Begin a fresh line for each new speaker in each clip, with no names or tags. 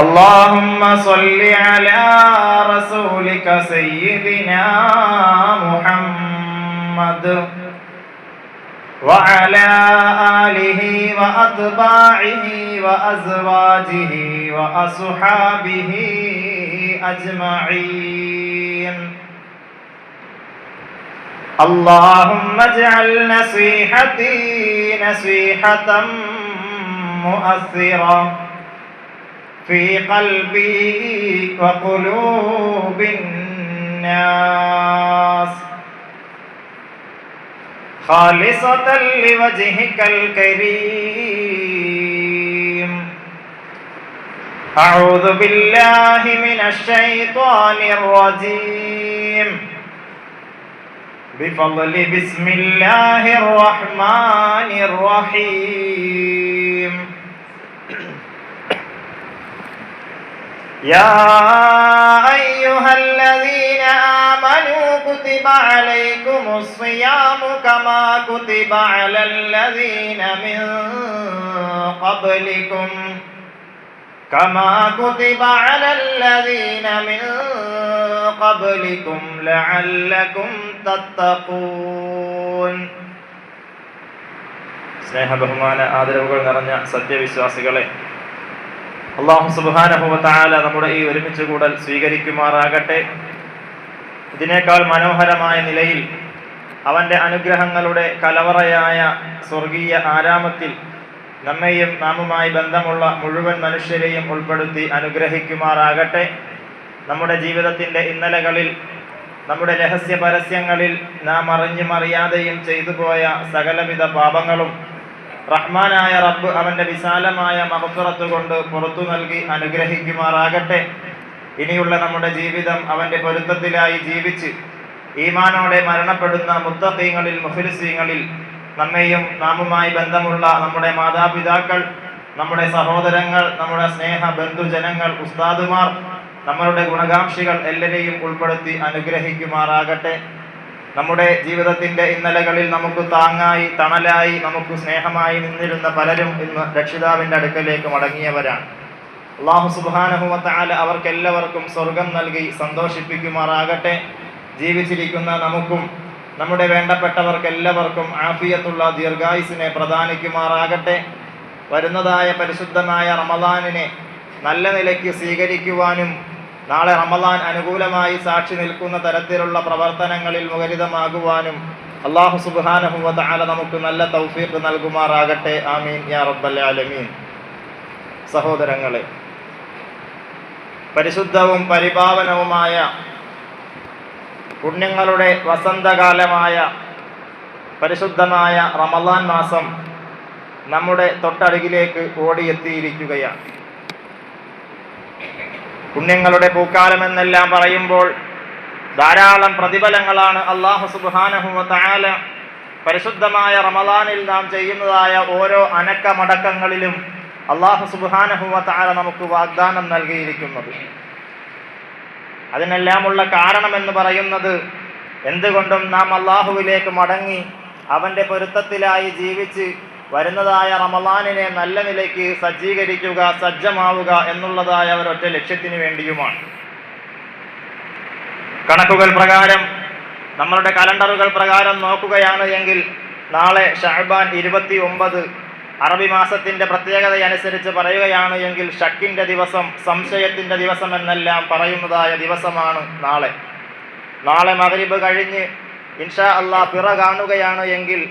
اللهم صل على رسولك سيدنا محمد وعلى آله وأتباعه وأزواجه وأصحابه أجمعين. اللهم اجعل نصيحتي نصيحة مؤثرة في قلبي وقلوب الناس خالصة لوجهك الكريم. أعوذ بالله من الشيطان الرجيم. بفضل بسم الله الرحمن الرحيم. يا أيها الذين آمنوا كتب عليكم الصيام كما كتب على الذين من قبلكم لعلكم تتقون. സ്നേഹ ബഹുമാന ആദരവുകൾ നിറഞ്ഞ സത്യവിശ്വാസികളെ, അല്ലാഹു സുബ്ഹാനഹു വ തആല നമ്മുടെ ഈ ഒരുമിച്ച് കൂടൽ സ്വീകരിക്കുമാറാകട്ടെ. ഇതിനേക്കാൾ മനോഹരമായ നിലയിൽ അവന്റെ അനുഗ്രഹങ്ങളുടെ കലവറയായ സ്വർഗീയ ആരാമത്തിൽ നമ്മെയും നാമുമായി ബന്ധമുള്ള മുഴുവൻ മനുഷ്യരെയും ഉൾപ്പെടുത്തി അനുഗ്രഹിക്കുമാറാകട്ടെ. നമ്മുടെ ജീവിതത്തിൻ്റെ ഇന്നലകളിൽ, നമ്മുടെ രഹസ്യ പരസ്യങ്ങളിൽ നാം അറിഞ്ഞും അറിയാതെയും ചെയ്തു പോയ സകലവിധ പാപങ്ങളും റഹ്മാനായ റബ്ബ് അവന്റെ വിശാലമായ മഗ്ഫിറത്ത് കൊണ്ട് പുറത്തു നൽകി അനുഗ്രഹിക്കുമാറാകട്ടെ. ഇനിയുള്ള നമ്മുടെ ജീവിതം അവന്റെ പൊരുത്തത്തിലായി ജീവിച്ച് ഈമാനോടെ മരണപ്പെടുന്ന മുത്തഖീങ്ങളിൽ മുഖ്ലിസീങ്ങളിൽ നമ്മെയും നാമുമായി ബന്ധമുള്ള നമ്മുടെ മാതാപിതാക്കൾ, നമ്മുടെ സഹോദരങ്ങൾ, നമ്മുടെ സ്നേഹ ബന്ധുജനങ്ങൾ, ഉസ്താദുമാർ, നമ്മളുടെ ഗുണകാംക്ഷികൾ എല്ലാവരെയും ഉൾപ്പെടുത്തി അനുഗ്രഹിക്കുമാറാകട്ടെ. നമ്മുടെ ജീവിതത്തിന്റെ ഇന്നലകളിൽ നമുക്ക് താങ്ങായി, തണലായി, നമുക്ക് സ്നേഹമായി നിന്നിരുന്ന പലരും ഇന്ന് രക്ഷിതാവിന്റെ അടുക്കലേക്ക് മടങ്ങിയവരാണ്. അല്ലാഹു സുബ്ഹാനഹു വ തആല അവർക്കെല്ലാവർക്കും സ്വർഗം നൽകി സന്തോഷിപ്പിക്കുമാറാകട്ടെ. ജീവിച്ചിരിക്കുന്ന നമുക്കും നമ്മുടെ വേണ്ടപ്പെട്ടവർക്കെല്ലാവർക്കും ആഫിയത്തുള്ള ദീർഘായുസിനെ പ്രദാനിക്കുമാറാകട്ടെ. വരുന്നതായ പരിശുദ്ധമായ റമളാനിനെ നല്ല നിലയ്ക്ക് സ്വീകരിക്കുവാനും നാളെ റമളാൻ അനുകൂലമായി സാക്ഷി നിൽക്കുന്ന തരത്തിലുള്ള പ്രവർത്തനങ്ങളിൽ മുഖരിതമാകുവാനും അല്ലാഹു സുബ്ഹാനഹു വ തആല നമുക്ക് നല്ല തൗഫീഖ് നൽകുമാറാകട്ടെ. ആമീൻ യാ റബ്ബൽ ആലമീൻ. സഹോദരങ്ങളെ, പരിശുദ്ധവും പരിപാവനവുമായ പുണ്യങ്ങളുടെ വസന്തകാലമായ പരിശുദ്ധമായ റമളാൻ മാസം നമ്മുടെ തൊട്ടടുകിലേക്ക് ഓടിയെത്തിയിരിക്കുകയാണ്. പുണ്യങ്ങളുടെ പൂക്കാലമെന്നെല്ലാം പറയുമ്പോൾ ധാരാളം പ്രതിഫലങ്ങളാണ് അല്ലാഹു സുബ്ഹാനഹു വ തആല പരിശുദ്ധമായ റമളാനിൽ നാം ചെയ്യുന്നതായ ഓരോ അനക്കമടക്കങ്ങളിലും അല്ലാഹു സുബ്ഹാനഹു വ തആല നമുക്ക് വാഗ്ദാനം നൽകിയിരിക്കുന്നത്. അതിനെല്ലാമുള്ള കാരണമെന്ന് പറയുന്നത് എന്തുകൊണ്ടും നാം അല്ലാഹുവിലേക്ക് മടങ്ങി അവന്റെ പൊരുത്തത്തിലായി ജീവിച്ച് വരുന്നതായ റമളാനിനെ നല്ല നിലയ്ക്ക് സജ്ജീകരിക്കുക, സജ്ജമാവുക എന്നുള്ളതായ ഒരൊറ്റ ലക്ഷ്യത്തിന് വേണ്ടിയുമാണ്. കണക്കുകൾ പ്രകാരം, നമ്മളുടെ കലണ്ടറുകൾ പ്രകാരം നോക്കുകയാണ് എങ്കിൽ നാളെ ഷഅബാൻ 29 അറബി മാസത്തിന്റെ പ്രത്യേകതയനുസരിച്ച് പറയുകയാണ് എങ്കിൽ ഷക്കിന്റെ ദിവസം, സംശയത്തിന്റെ ദിവസം എന്നെല്ലാം പറയുന്നതായ ദിവസമാണ് നാളെ. നാളെ മഗ്രിബ് കഴിഞ്ഞ് ഇൻഷാ അല്ലാഹ് പിറ കാണുകയാണ് എങ്കിൽ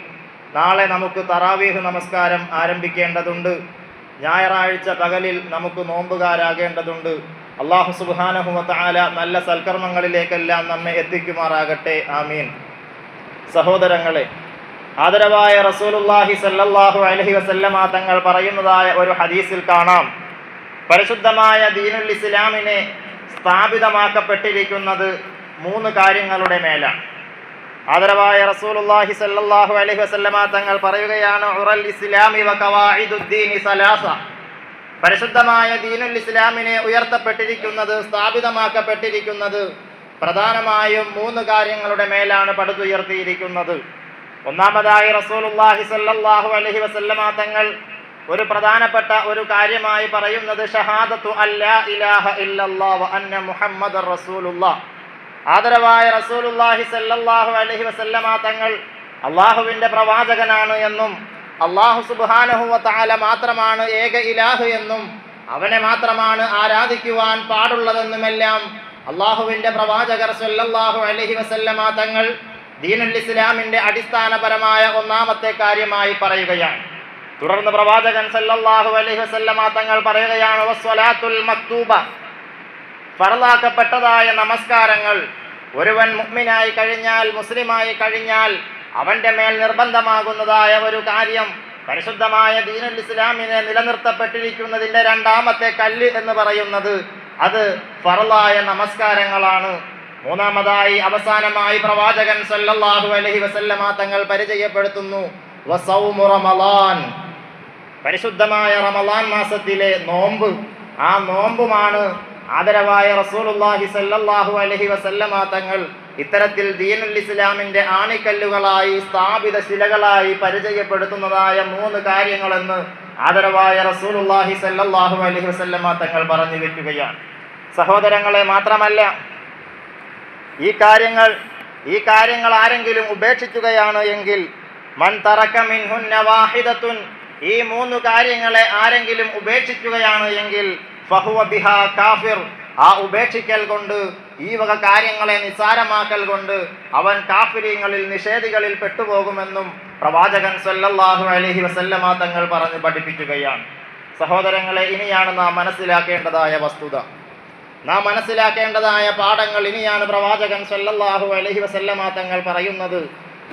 നാളെ നമുക്ക് തറാവീഹ് നമസ്കാരം ആരംഭിക്കേണ്ടതുണ്ട്. ഞായറാഴ്ച പകലിൽ നമുക്ക് നോമ്പുകാരാകേണ്ടതുണ്ട്. അല്ലാഹു സുബ്ഹാനഹു വ തആല നല്ല സൽക്കർമ്മങ്ങളിലേക്കെല്ലാം നമ്മെ എത്തിക്കുമാറാകട്ടെ. ആമീൻ. സഹോദരങ്ങളെ, ആദരവായ റസൂലുള്ളാഹി സ്വല്ലല്ലാഹു അലൈഹി വസല്ലമ തങ്ങൾ പറയുന്നതായ ഒരു ഹദീസിൽ കാണാം, പരിശുദ്ധമായ ദീനുൽ ഇസ്ലാമിനെ സ്ഥാപിതമാക്കപ്പെട്ടിരിക്കുന്നത് 3 കാര്യങ്ങളുടെ മേലാണ്. ആദരവായ റസൂലുള്ളാഹി സ്വല്ലല്ലാഹു അലൈഹി വസല്ലമ തങ്ങൾ പറയുകയാണ്, ഉറൽ ഇസ്ലാമി വ ഖവാഇദുദ്ദീനി സലാസ. പരിശുദ്ധമായ ദീനുൽ ഇസ്ലാമിനെ ഉയർത്തപ്പെട്ടിരിക്കുന്നത്, സ്ഥാപിതമാക്കപ്പെട്ടിരിക്കുന്നത് പ്രധാനമായും 3 കാര്യങ്ങളുടെ മേലാണ് പടുത്തുയർത്തിയിരിക്കുന്നത്. ഒന്നാമതായി റസൂലുള്ളാഹി സ്വല്ലല്ലാഹു അലൈഹി വസല്ലമ തങ്ങൾ ഒരു പ്രധാനപ്പെട്ട ഒരു കാര്യമായി പറയുന്നത് ഷഹാദത്തു അല്ലാ ഇലാഹ ഇല്ലല്ലാഹ് വ അന്ന മുഹമ്മദർ റസൂലുള്ളാഹ്. ആദരവായ റസൂലുള്ളാഹി സ്വല്ലല്ലാഹു അലൈഹി വസല്ലമ തങ്ങൾ അള്ളാഹുവിൻ്റെ പ്രവാചകനാണ് എന്നും അള്ളാഹു സുബ്ഹാനഹു വ തആല മാത്രമാണ് ഏക ഇലാഹ് എന്നും അവനെ മാത്രമാണ് ആരാധിക്കുവാൻ പാടുള്ളതെന്നുമെല്ലാം അള്ളാഹുവിൻ്റെ പ്രവാചകർ സ്വല്ലല്ലാഹു അലൈഹി വസല്ലമ തങ്ങൾ ദീനുൽ ഇസ്ലാമിൻ്റെ അടിസ്ഥാനപരമായ ഒന്നാമത്തെ കാര്യമായി പറയുകയാണ്. തുടർന്ന് പ്രവാചകൻ സല്ലല്ലാഹു അലൈഹി വസല്ലമ തങ്ങൾ പറയുകയാണ്, വസ്സലാത്തുൽ മക്തൂബ, ഫർളാക്കപ്പെട്ടതായ നമസ്കാരങ്ങൾ ഒരുവൻ മുഅ്മിനായി കഴിഞ്ഞാൽ, മുസ്ലിമായി കഴിഞ്ഞാൽ അവൻ്റെ മേൽ നിർബന്ധമാകുന്നതായ ഒരു കാര്യം, പരിശുദ്ധമായ ദീനുൽ ഇസ്ലാമിനെ നിലനിർത്തപ്പെട്ടിരിക്കുന്നതിൻ്റെ രണ്ടാമത്തെ കല്ല് എന്ന് പറയുന്നത് അത് ഫർളായ നമസ്കാരങ്ങളാണ്. മൂന്നാമതായി അവസാനമായി പ്രവാചകൻ സല്ലല്ലാഹു അലൈഹി വസല്ലമ തങ്ങൾ പരിചയപ്പെടുത്തുന്നു വസൗമു റമളാൻ, പരിശുദ്ധമായ റമളാൻ മാസത്തിലെ നോമ്പ്. ആ നോമ്പുമാണ് ആദരവായ റസൂലുള്ളാഹി സല്ലല്ലാഹു അലൈഹി വസല്ലമ തങ്ങൾ ഇത്തരത്തിൽ ദീനുൽ ഇസ്ലാമിൻ്റെ ആണിക്കല്ലുകളായി സ്ഥാപിത ശിലകളായി പരിചയപ്പെടുത്തുന്നതായ 3 കാര്യങ്ങളെന്ന് ആദരവായ റസൂലുള്ളാഹി സല്ലല്ലാഹു അലൈഹി വസല്ലമ തങ്ങൾ പറഞ്ഞു വെക്കുകയാണ്. സഹോദരങ്ങളെ, മാത്രമല്ല ഈ കാര്യങ്ങൾ ആരെങ്കിലും ഉപേക്ഷിക്കുകയാണ് എങ്കിൽ മൻ തറക മിൻഹുന്ന വാഹിദത്തുൻ, ഈ 3 കാര്യങ്ങളെ ആരെങ്കിലും ഉപേക്ഷിക്കുകയാണ് എങ്കിൽ ഫഹുവ ബിഹാ കാഫിർ, ആ ഉപേക്ഷിക്കൽ കൊണ്ട്, ഈ വക കാര്യങ്ങളെ നിസ്സാരമാക്കൽ കൊണ്ട് അവൻ കാഫിരീങ്ങളിൽ നിഷേധികളിൽ പെട്ടുപോകുമെന്നും പ്രവാചകൻ സല്ലല്ലാഹു അലൈഹി വസല്ലമ തങ്ങൾ പറഞ്ഞു പഠിപ്പിക്കുകയാണ്. സഹോദരങ്ങളെ, ഇനിയാണ് നാം മനസ്സിലാക്കേണ്ടതായ വസ്തുത, നാം മനസ്സിലാക്കേണ്ടതായ പാഠങ്ങൾ ഇനിയാണ് പ്രവാചകൻ സല്ലല്ലാഹു അലൈഹി വസല്ലമ തങ്ങൾ പറയുന്നത്.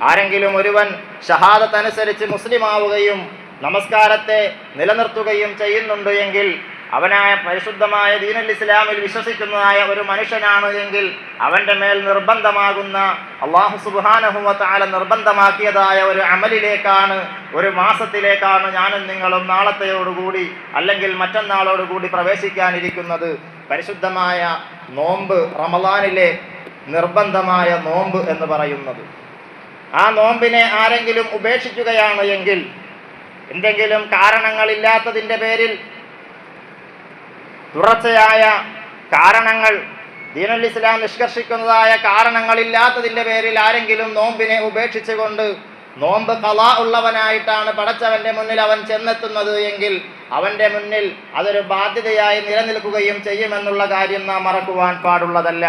ആരെങ്കിലും ഒരുവൻ ഷഹാദത്ത് അനുസരിച്ച് മുസ്ലിമാവുകയും നമസ്കാരത്തെ നിലനിർത്തുകയും ചെയ്യുന്നുണ്ട് എങ്കിൽ, അവനായ പരിശുദ്ധമായ ദീനുൽ ഇസ്ലാമിൽ വിശ്വസിക്കുന്നതായ ഒരു മനുഷ്യനാണ് എങ്കിൽ അവൻ്റെ മേൽ നിർബന്ധമാകുന്ന അല്ലാഹു സുബ്ഹാനഹു വ തആല നിർബന്ധമാക്കിയതായ ഒരു അമലിലേക്കാണ്, ഒരു മാസത്തിലേക്കാണ് ഞാനും നിങ്ങളും നാളത്തെയോടുകൂടി അല്ലെങ്കിൽ മറ്റന്നാളോടുകൂടി പ്രവേശിക്കാനിരിക്കുന്നത്. പരിശുദ്ധമായ നോമ്പ്, റമളാനിലെ നിർബന്ധമായ നോമ്പ് എന്ന് പറയുന്നത്. ആ നോമ്പിനെ ആരെങ്കിലും ഉപേക്ഷിക്കുകയാണ് എങ്കിൽ, എന്തെങ്കിലും കാരണങ്ങളില്ലാത്തതിൻ്റെ പേരിൽ, തുടർച്ചയായ കാരണങ്ങൾ, ദീനുൽ ഇസ്ലാം നിഷ്കർഷിക്കുന്നതായ കാരണങ്ങളില്ലാത്തതിൻ്റെ പേരിൽ ആരെങ്കിലും നോമ്പിനെ ഉപേക്ഷിച്ചുകൊണ്ട് നോമ്പ് ഖളാ ഉള്ളവനായിട്ടാണ് പടച്ചവൻ്റെ മുന്നിൽ അവൻ ചെന്നെത്തുന്നത് എങ്കിൽ അവൻ്റെ മുന്നിൽ അതൊരു ബാധ്യതയായി നിലനിൽക്കുകയും ചെയ്യുമെന്നുള്ള കാര്യം നാം മറക്കുവാൻ പാടുള്ളതല്ല.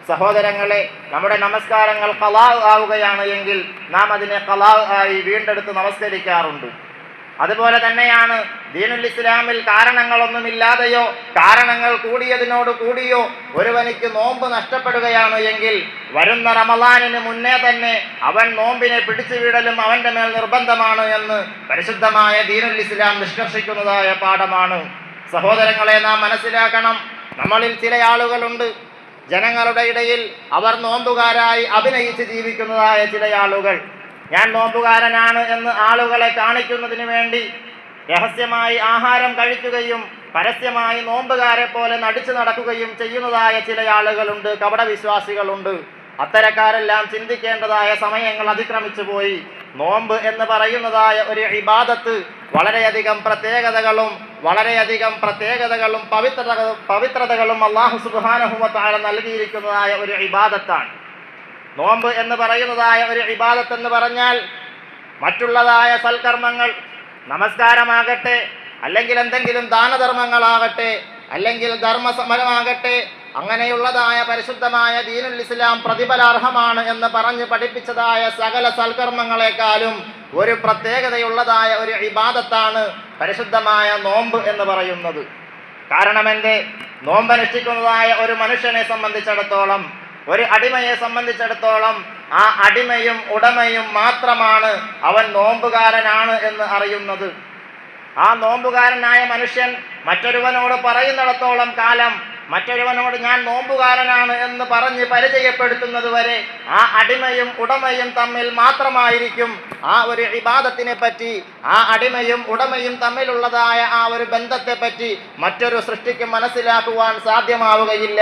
സഹോദരങ്ങളെ, നമ്മുടെ നമസ്കാരങ്ങൾ ഖളാ ആവുകയാണ് എങ്കിൽ നാം അതിനെ ഖളാ ആയി വീണ്ടെടുത്ത് നമസ്കരിക്കാറുണ്ട്. അതുപോലെ തന്നെയാണ് ദീനുൽ ഇസ്ലാമിൽ കാരണങ്ങളൊന്നുമില്ലാതെയോ കാരണങ്ങൾ കൂടിയതിനോട് കൂടിയോ ഒരുവനിക്ക് നോമ്പ് നഷ്ടപ്പെടുകയാണ് എങ്കിൽ വരുന്ന റമളാനിന് മുന്നേ തന്നെ അവൻ നോമ്പിനെ പിടിച്ചുവിടലും അവൻ്റെ മേൽ നിർബന്ധമാണ് എന്ന് പരിശുദ്ധമായ ദീനുൽ ഇസ്ലാം നിഷ്കർഷിക്കുന്നതായ പാഠമാണ്. സഹോദരങ്ങളെ, നാം മനസ്സിലാക്കണം, നമ്മളിൽ ചില ആളുകളുണ്ട്, ജനങ്ങളുടെ ഇടയിൽ അവർ നോമ്പുകാരായി അഭിനയിച്ച് ജീവിക്കുന്നതായ ചില ആളുകൾ. ഞാൻ നോമ്പുകാരനാണ് എന്ന് ആളുകളെ കാണിക്കുന്നതിന് വേണ്ടി രഹസ്യമായി ആഹാരം കഴിക്കുകയും പരസ്യമായി നോമ്പുകാരെ പോലെ നടിച്ചു നടക്കുകയും ചെയ്യുന്നതായ ചില ആളുകളുണ്ട്, കപടവിശ്വാസികളുണ്ട്. അത്തരക്കാരെല്ലാം ചിന്തിക്കേണ്ടതായ സമയങ്ങൾ അതിക്രമിച്ചു പോയി. നോമ്പ് എന്ന് പറയുന്നതായ ഒരു ഇബാദത്ത് വളരെയധികം പവിത്രതകളും അല്ലാഹു സുബ്ഹാനഹു വ തആല നൽകിയിരിക്കുന്നതായ ഒരു ഇബാദത്താണ്. നോമ്പ് എന്ന് പറയുന്നതായ ഒരു ഇബാദത്ത് എന്ന് പറഞ്ഞാൽ മറ്റുള്ളതായ സൽക്കർമ്മങ്ങൾ, നമസ്കാരമാകട്ടെ, അല്ലെങ്കിൽ എന്തെങ്കിലും ദാനധർമ്മങ്ങളാകട്ടെ, അല്ലെങ്കിൽ ധർമ്മസമരമാകട്ടെ, അങ്ങനെയുള്ളതായ പരിശുദ്ധമായ ദീനുൽ ഇസ്ലാം പ്രതിഫലാർഹമാണ് എന്ന് പറഞ്ഞ് പഠിപ്പിച്ചതായ സകല സൽക്കർമ്മങ്ങളെക്കാളും ഒരു പ്രത്യേകതയുള്ളതായ ഒരു ഇബാദത്താണ് പരിശുദ്ധമായ നോമ്പ് എന്ന് പറയുന്നത്. കാരണം എന്തേ? നോമ്പനുഷ്ഠിക്കുന്നതായ ഒരു മനുഷ്യനെ സംബന്ധിച്ചിടത്തോളം, ഒരു അടിമയെ സംബന്ധിച്ചിടത്തോളം ആ അടിമയും ഉടമയും മാത്രമാണ് അവൻ നോമ്പുകാരനാണ് എന്ന് അറിയുന്നത്. ആ നോമ്പുകാരനായ മനുഷ്യൻ മറ്റൊരുവനോട് പറയുന്നിടത്തോളം കാലം, മറ്റൊരുവനോട് ഞാൻ നോമ്പുകാരനാണ് എന്ന് പറഞ്ഞ് പരിചയപ്പെടുത്തുന്നത് വരെ ആ അടിമയും ഉടമയും തമ്മിൽ മാത്രമായിരിക്കും ആ ഒരു ഇബാദത്തിനെ പറ്റി, ആ അടിമയും ഉടമയും തമ്മിലുള്ളതായ ആ ഒരു ബന്ധത്തെ പറ്റി മറ്റൊരു സൃഷ്ടിക്ക് മനസ്സിലാക്കുവാൻ സാധ്യമാവുകയില്ല.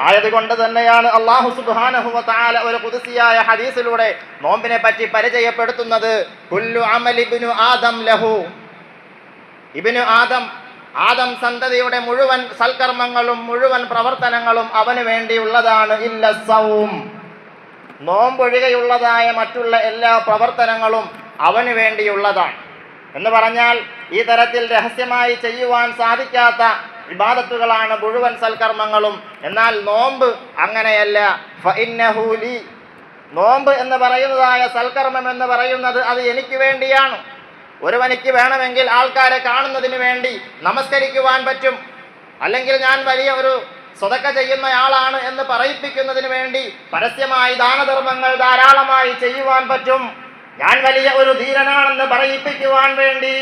ആയതുകൊണ്ട് തന്നെയാണ് അല്ലാഹു സുബ്ഹാനഹു വ തആല ഒരു ഖുദ്സിയായ ഹദീസിലൂടെ നോമ്പിനെ പറ്റി പരിചയപ്പെടുത്തുന്നത്. കുല്ലു അമലി ഇബ്നു ആദം ലഹു, ഇബ്നു ആദം സന്തതിയുടെ മുഴുവൻ സൽക്കർമ്മങ്ങളും മുഴുവൻ പ്രവർത്തനങ്ങളും അവന് വേണ്ടിയുള്ളതാണ്. ഇല്ല സൗം, നോമ്പൊഴികെയുള്ളതായ മറ്റുള്ള എല്ലാ പ്രവർത്തനങ്ങളും അവന് വേണ്ടിയുള്ളതാണ് എന്ന് പറഞ്ഞാൽ ഈ തരത്തിൽ രഹസ്യമായി ചെയ്യുവാൻ സാധിക്കാത്ത ഇബാദത്തുകളാണ് മുഴുവൻ സൽക്കർമ്മങ്ങളും. എന്നാൽ നോമ്പ് അങ്ങനെയല്ല. ഫഇന്നഹു ലി, നോമ്പ് എന്ന് പറയുന്നതായ സൽക്കർമ്മം എന്ന് പറയുന്നത് അത് എനിക്ക് വേണ്ടിയാണ്. ഒരുവനിക്ക് വേണമെങ്കിൽ ആൾക്കാരെ കാണുന്നതിന് വേണ്ടി നമസ്കരിക്കുവാൻ പറ്റും, അല്ലെങ്കിൽ ഞാൻ വലിയ ഒരു സ്വതക്ക ചെയ്യുന്നയാളാണ് എന്ന് പറയിപ്പിക്കുന്നതിന് വേണ്ടി പരസ്യമായി ദാനധർമ്മങ്ങൾ ധാരാളമായി ചെയ്യുവാൻ പറ്റും. ഞാൻ വലിയ ഒരു ധീരനാണെന്ന് പറയിപ്പിക്കുവാൻ വേണ്ടി,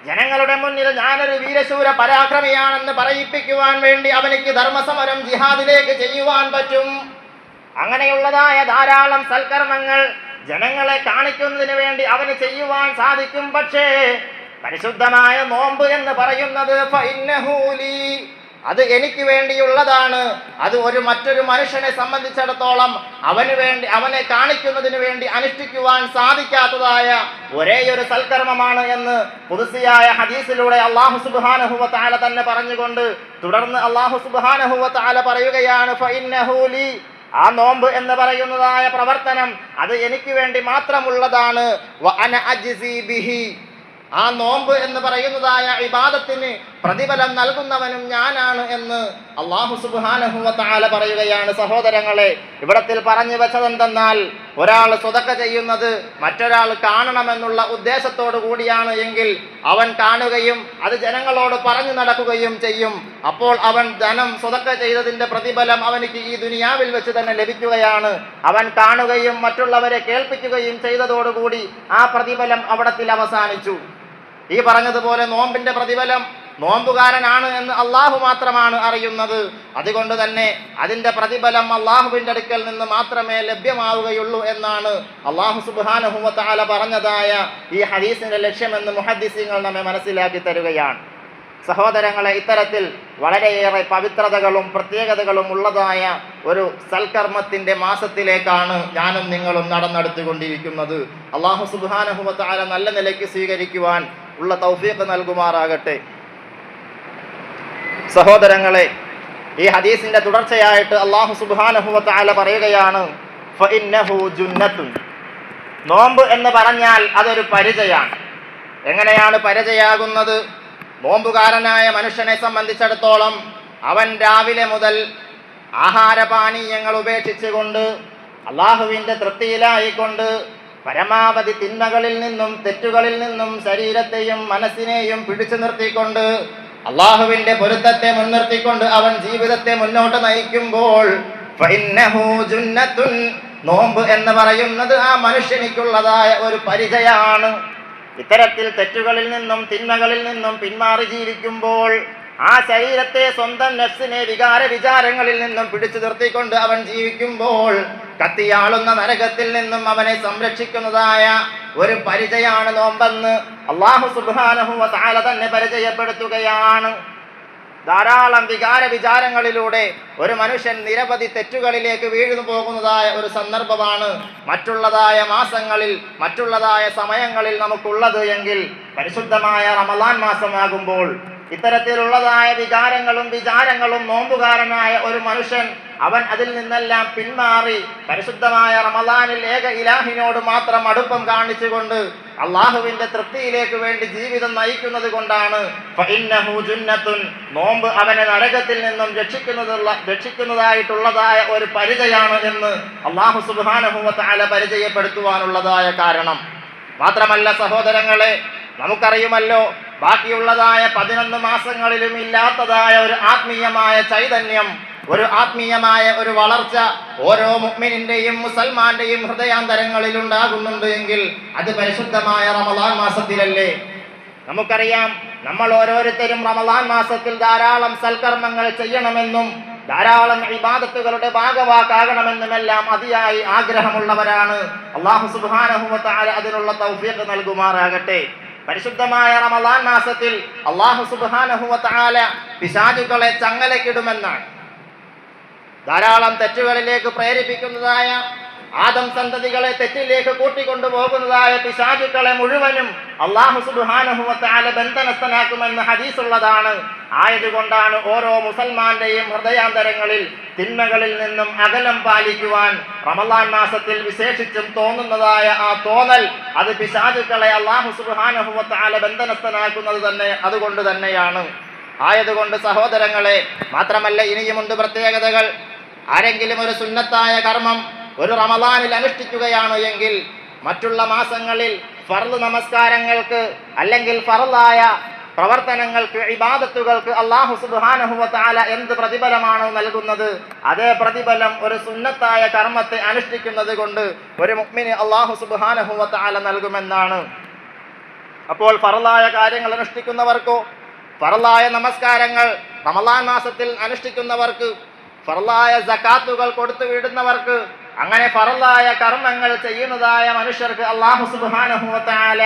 ജനങ്ങളുടെ മുന്നിൽ ഞാനൊരു വീരശൂര പരാക്രമിയാണെന്ന് പറയിപ്പിക്കുവാൻ വേണ്ടി അവനിക്ക് ധർമ്മസമരം ജിഹാദിലേക്ക് ചെയ്യുവാൻ പറ്റും. അങ്ങനെയുള്ളതായ ധാരാളം സൽക്കർമ്മങ്ങൾ ജനങ്ങളെ കാണിക്കുന്നതിന് വേണ്ടി അവന് ചെയ്യുവാൻ സാധിക്കും. പക്ഷേ പരിശുദ്ധമായ നോമ്പ് എന്ന് പറയുന്നത് ഫഇന്നഹു ലി, അത് എനിക്ക് വേണ്ടിയുള്ളതാണ്. അത് മറ്റൊരു മനുഷ്യനെ സംബന്ധിച്ചിടത്തോളം അവനെ കാണിക്കുന്നതിന് വേണ്ടി അനുഷ്ഠിക്കുവാൻ സാധിക്കാത്തതായ ഒരേയൊരു സൽക്കർമ്മമാണ് എന്ന് ഖുദ്സിയായ ഹദീസിലൂടെ അല്ലാഹു സുബ്ഹാനഹു വ തആല തന്നെ പറഞ്ഞുകൊണ്ട് തുടർന്ന് അല്ലാഹു സുബ്ഹാനഹു വ തആല പറയുകയാണ് ഫഇന്നഹു ലി, ആ നോമ്പ് എന്ന് പറയുന്നതായ പ്രവർത്തനം അത് എനിക്ക് വേണ്ടി മാത്രമുള്ളതാണ്. വ അന അജ്സി ബിഹി, ആ നോമ്പ് എന്ന് പറയുന്നതായ ഇബാദത്തിന് പ്രതിഫലം നൽകുന്നവനും ഞാനാണ് എന്ന് അല്ലാഹു സുബ്ഹാനഹു വ തആല പറയുകയാണ്. സഹോദരങ്ങളെ, ഇവിടത്തിൽ പറഞ്ഞു വെച്ചതെന്തെന്നാൽ ഒരാൾ സ്വതക്ക ചെയ്യുന്നത് മറ്റൊരാൾ കാണണമെന്നുള്ള ഉദ്ദേശത്തോടു കൂടിയാണ് എങ്കിൽ അവൻ കാണുകയും അത് ജനങ്ങളോട് പറഞ്ഞു നടക്കുകയും ചെയ്യും. അപ്പോൾ അവൻ ധനം സ്വതക്ക ചെയ്തതിന്റെ പ്രതിഫലം അവനിക്ക് ഈ ദുനിയാവിൽ വെച്ച് തന്നെ ലഭിക്കുകയാണ്. അവൻ കാണുകയും മറ്റുള്ളവരെ കേൾപ്പിക്കുകയും ചെയ്തതോടുകൂടി ആ പ്രതിഫലം അവിടത്തിൽ അവസാനിച്ചു. ഈ പറഞ്ഞതുപോലെ നോമ്പിന്റെ പ്രതിഫലം നോമ്പുകാരനാണ് എന്ന് അള്ളാഹു മാത്രമാണ് അറിയുന്നത്. അതുകൊണ്ട് തന്നെ അതിന്റെ പ്രതിഫലം അള്ളാഹുവിന്റെ അടുക്കൽ നിന്ന് മാത്രമേ ലഭ്യമാവുകയുള്ളൂ എന്നാണ് അള്ളാഹു സുബ്ഹാനഹു വ തആല പറഞ്ഞതായ ഈ ഹദീസിന്റെ ലക്ഷ്യമെന്ന് മുഹദ്ദിസീങ്ങൾ നമ്മെ മനസ്സിലാക്കി തരുകയാണ്. സഹോദരങ്ങളെ, ഇത്തരത്തിൽ വളരെയേറെ പവിത്രതകളും പ്രത്യേകതകളും ഉള്ളതായ ഒരു സൽക്കർമ്മത്തിന്റെ മാസത്തിലേക്കാണ് ഞാനും നിങ്ങളും നടന്നെടുത്തുകൊണ്ടിരിക്കുന്നത്. അള്ളാഹു സുബ്ഹാനഹു വ തആല നല്ല നിലയ്ക്ക് സ്വീകരിക്കുവാൻ ഉള്ള തൗഫീഖ് നൽകുമാറാകട്ടെ. സഹോദരങ്ങളെ, ഈ ഹദീസിന്റെ തുടർച്ചയായിട്ട് അല്ലാഹു സുബ്ഹാനഹു വ തആല പറയുകയാണ് ഫഇന്നഹു ജുന്നത്തുൻ, നോമ്പ് എന്ന് പറഞ്ഞാൽ അതൊരു പരിചയാണ്. എങ്ങനെയാണ് പരിചയാകുന്നത്? നോമ്പുകാരനായ മനുഷ്യനെ സംബന്ധിച്ചിടത്തോളം അവൻ രാവിലെ മുതൽ ആഹാരപാനീയങ്ങൾ ഉപേക്ഷിച്ചുകൊണ്ട് അള്ളാഹുവിൻ്റെ തൃപ്തിയിലായിക്കൊണ്ട് പരമാവധി തിന്മകളിൽ നിന്നും തെറ്റുകളിൽ നിന്നും ശരീരത്തെയും മനസ്സിനെയും പിടിച്ചു നിർത്തിക്കൊണ്ട് അള്ളാഹുവിൻ്റെ പൊരുത്തത്തെ മുൻനിർത്തിക്കൊണ്ട് അവൻ ജീവിതത്തെ മുന്നോട്ട് നയിക്കുമ്പോൾ ഫഇന്നഹു ജുന്നത്തുൻ, നോമ്പ് എന്ന് പറയുന്നത് ആ മനുഷ്യനിക്കുള്ളതായ ഒരു പരിചയമാണ്. ഇത്തരത്തിൽ തെറ്റുകളിൽ നിന്നും തിന്മകളിൽ നിന്നും പിന്മാറി ജീവിക്കുമ്പോൾ ആ ശരീരത്തെ സ്വന്തം നഫ്സിനെ വിചാരങ്ങളിൽ നിന്നും പിടിച്ചു നിർത്തിക്കൊണ്ട് അവൻ ജീവിക്കുമ്പോൾ കത്തിയാളുന്ന നരകത്തിൽ നിന്നും അവനെ സംരക്ഷിക്കുന്നതായ ഒരു പരിചയമാണ് നോമ്പെന്ന് അല്ലാഹു സുബ്ഹാനഹു വ തആല തന്നെ പരിചയപ്പെടുത്തുകയാണ്. ധാരാളം വിചാരങ്ങളിലൂടെ ഒരു മനുഷ്യൻ നിരവധി തെറ്റുകളിലേക്ക് വീഴ്ന്നു പോകുന്നതായ ഒരു സന്ദർഭമാണ് മറ്റുള്ളതായ മാസങ്ങളിൽ മറ്റുള്ളതായ സമയങ്ങളിൽ നമുക്കുള്ളത് എങ്കിൽ പരിശുദ്ധമായ റമളാൻ മാസമാകുമ്പോൾ ഇത്തരത്തിലുള്ളതായ വിചാരങ്ങളും നോമ്പുകാരനായ ഒരു മനുഷ്യൻ അവൻ അതിൽ നിന്നെല്ലാം പിന്മാറി പരിശുദ്ധമായ റമളാനിൽ ഏക ഇലാഹിനോട് മാത്രം അടുപ്പം കാണിച്ചുകൊണ്ട് അള്ളാഹുവിന്റെ തൃപ്തിയിലേക്ക് വേണ്ടി ജീവിതം നയിക്കുന്നത് കൊണ്ടാണ് ഫഇന്നഹു ജുന്നത്തുൻ, നോമ്പ് അവനെ നരകത്തിൽ നിന്നും രക്ഷിക്കുന്നതായിട്ടുള്ളതായ ഒരു പരിചയമാണ് എന്ന് അല്ലാഹു സുബ്ഹാനഹു വ തആല പരിചയപ്പെടുത്തുവാനുള്ളതായ കാരണം. മാത്രമല്ല സഹോദരങ്ങളെ, നമുക്കറിയുമല്ലോ ബാക്കിയുള്ളതായ 11 മാസങ്ങളിലും ഇല്ലാത്തതായ ഒരു ആത്മീയമായ ചൈതന്യം, ഒരു ആത്മീയമായ ഒരു വളർച്ച ഓരോ മുഅ്മിനിന്റെയും മുസൽമാന്റെയും ഹൃദയാന്തരങ്ങളിൽ ഉണ്ടാകുന്നുണ്ട് എങ്കിൽ അത് പരിശുദ്ധമായ റമളാൻ മാസത്തിലല്ലേ. നമുക്കറിയാം, നമ്മൾ ഓരോരുത്തരും റമളാൻ മാസത്തിൽ ധാരാളം സൽക്കർമ്മങ്ങൾ ചെയ്യണമെന്നും ധാരാളം ഇബാദത്തുകളുടെ ഭാഗവാക്കാകണമെന്നുമെല്ലാം അതിയായി ആഗ്രഹമുള്ളവരാണ്. അല്ലാഹു സുബ്ഹാനഹു വ തആല അതിനുള്ള തൗഫീഖ് നൽകുമാറാകട്ടെ. പരിശുദ്ധമായ റമളാൻ മാസത്തിൽ അല്ലാഹു സുബ്ഹാനഹു വ തആല പിശാചുകളെ ചങ്ങലക്കിടുമെന്നാണ്, ധാരാളം തെറ്റുകളിലേക്ക് പ്രേരിപ്പിക്കുന്നതായ ആദം സന്തതികളെ തെറ്റിലേക്ക് കൂട്ടിക്കൊണ്ടുപോകുന്നതായ പിശാചുക്കളെ മുഴുവനും അല്ലാഹു സുബ്ഹാനഹു വ തആല ബന്ധനസ്ഥനാക്കുമെന്ന് ഹദീസുള്ളതാണ്. ആയതുകൊണ്ടാണ് ഓരോ മുസൽമാന്റെയും ഹൃദയാന്തരങ്ങളിൽ തിന്മകളിൽ നിന്നും അകലം പാലിക്കുവാൻ റമളാൻ മാസത്തിൽ വിശേഷിച്ചും തോന്നുന്നതായ ആ തോന്നൽ അത് പിശാചുക്കളെ അല്ലാഹു സുബ്ഹാനഹു വ തആല ബന്ധനസ്ഥനാക്കുന്നത് തന്നെ അതുകൊണ്ട് തന്നെയാണ്. ആയതുകൊണ്ട് സഹോദരങ്ങളെ, മാത്രമല്ല ഇനിയുമുണ്ട് പ്രത്യേകതകൾ. ആരെങ്കിലും ഒരു സുന്നത്തായ കർമ്മം ഒരു റമളാനിൽ അനുഷ്ഠിക്കുകയാണ് എങ്കിൽ മറ്റുള്ള മാസങ്ങളിൽ ഫർള് നമസ്കാരങ്ങൾക്ക് അല്ലെങ്കിൽ ഫർളായ പ്രവർത്തനങ്ങൾക്ക് ഇബാദത്തുകൾക്ക് അല്ലാഹു സുബ്ഹാനഹു വ തആല എന്ത് പ്രതിഫലമാണോ നൽകുന്നത്, അതേ പ്രതിഫലം ഒരു സുന്നത്തായ കർമ്മത്തെ അനുഷ്ഠിക്കുന്നത് കൊണ്ട് ഒരു മുഅ്മിന് അല്ലാഹു സുബ്ഹാനഹു വ തആല നൽകുമെന്നാണ്. അപ്പോൾ ഫർളായ കാര്യങ്ങൾ അനുഷ്ഠിക്കുന്നവർക്കോ, ഫർളായ നമസ്കാരങ്ങൾ റമളാൻ മാസത്തിൽ അനുഷ്ഠിക്കുന്നവർക്ക്, ഫർളായ സകാത്തുകൾ കൊടുത്തു വിടുന്നവർക്ക്, അങ്ങനെ ഫർളായ കർമ്മങ്ങൾ ചെയ്യുന്നതായ മനുഷ്യർക്ക് അല്ലാഹു സുബ്ഹാനഹു വ തആല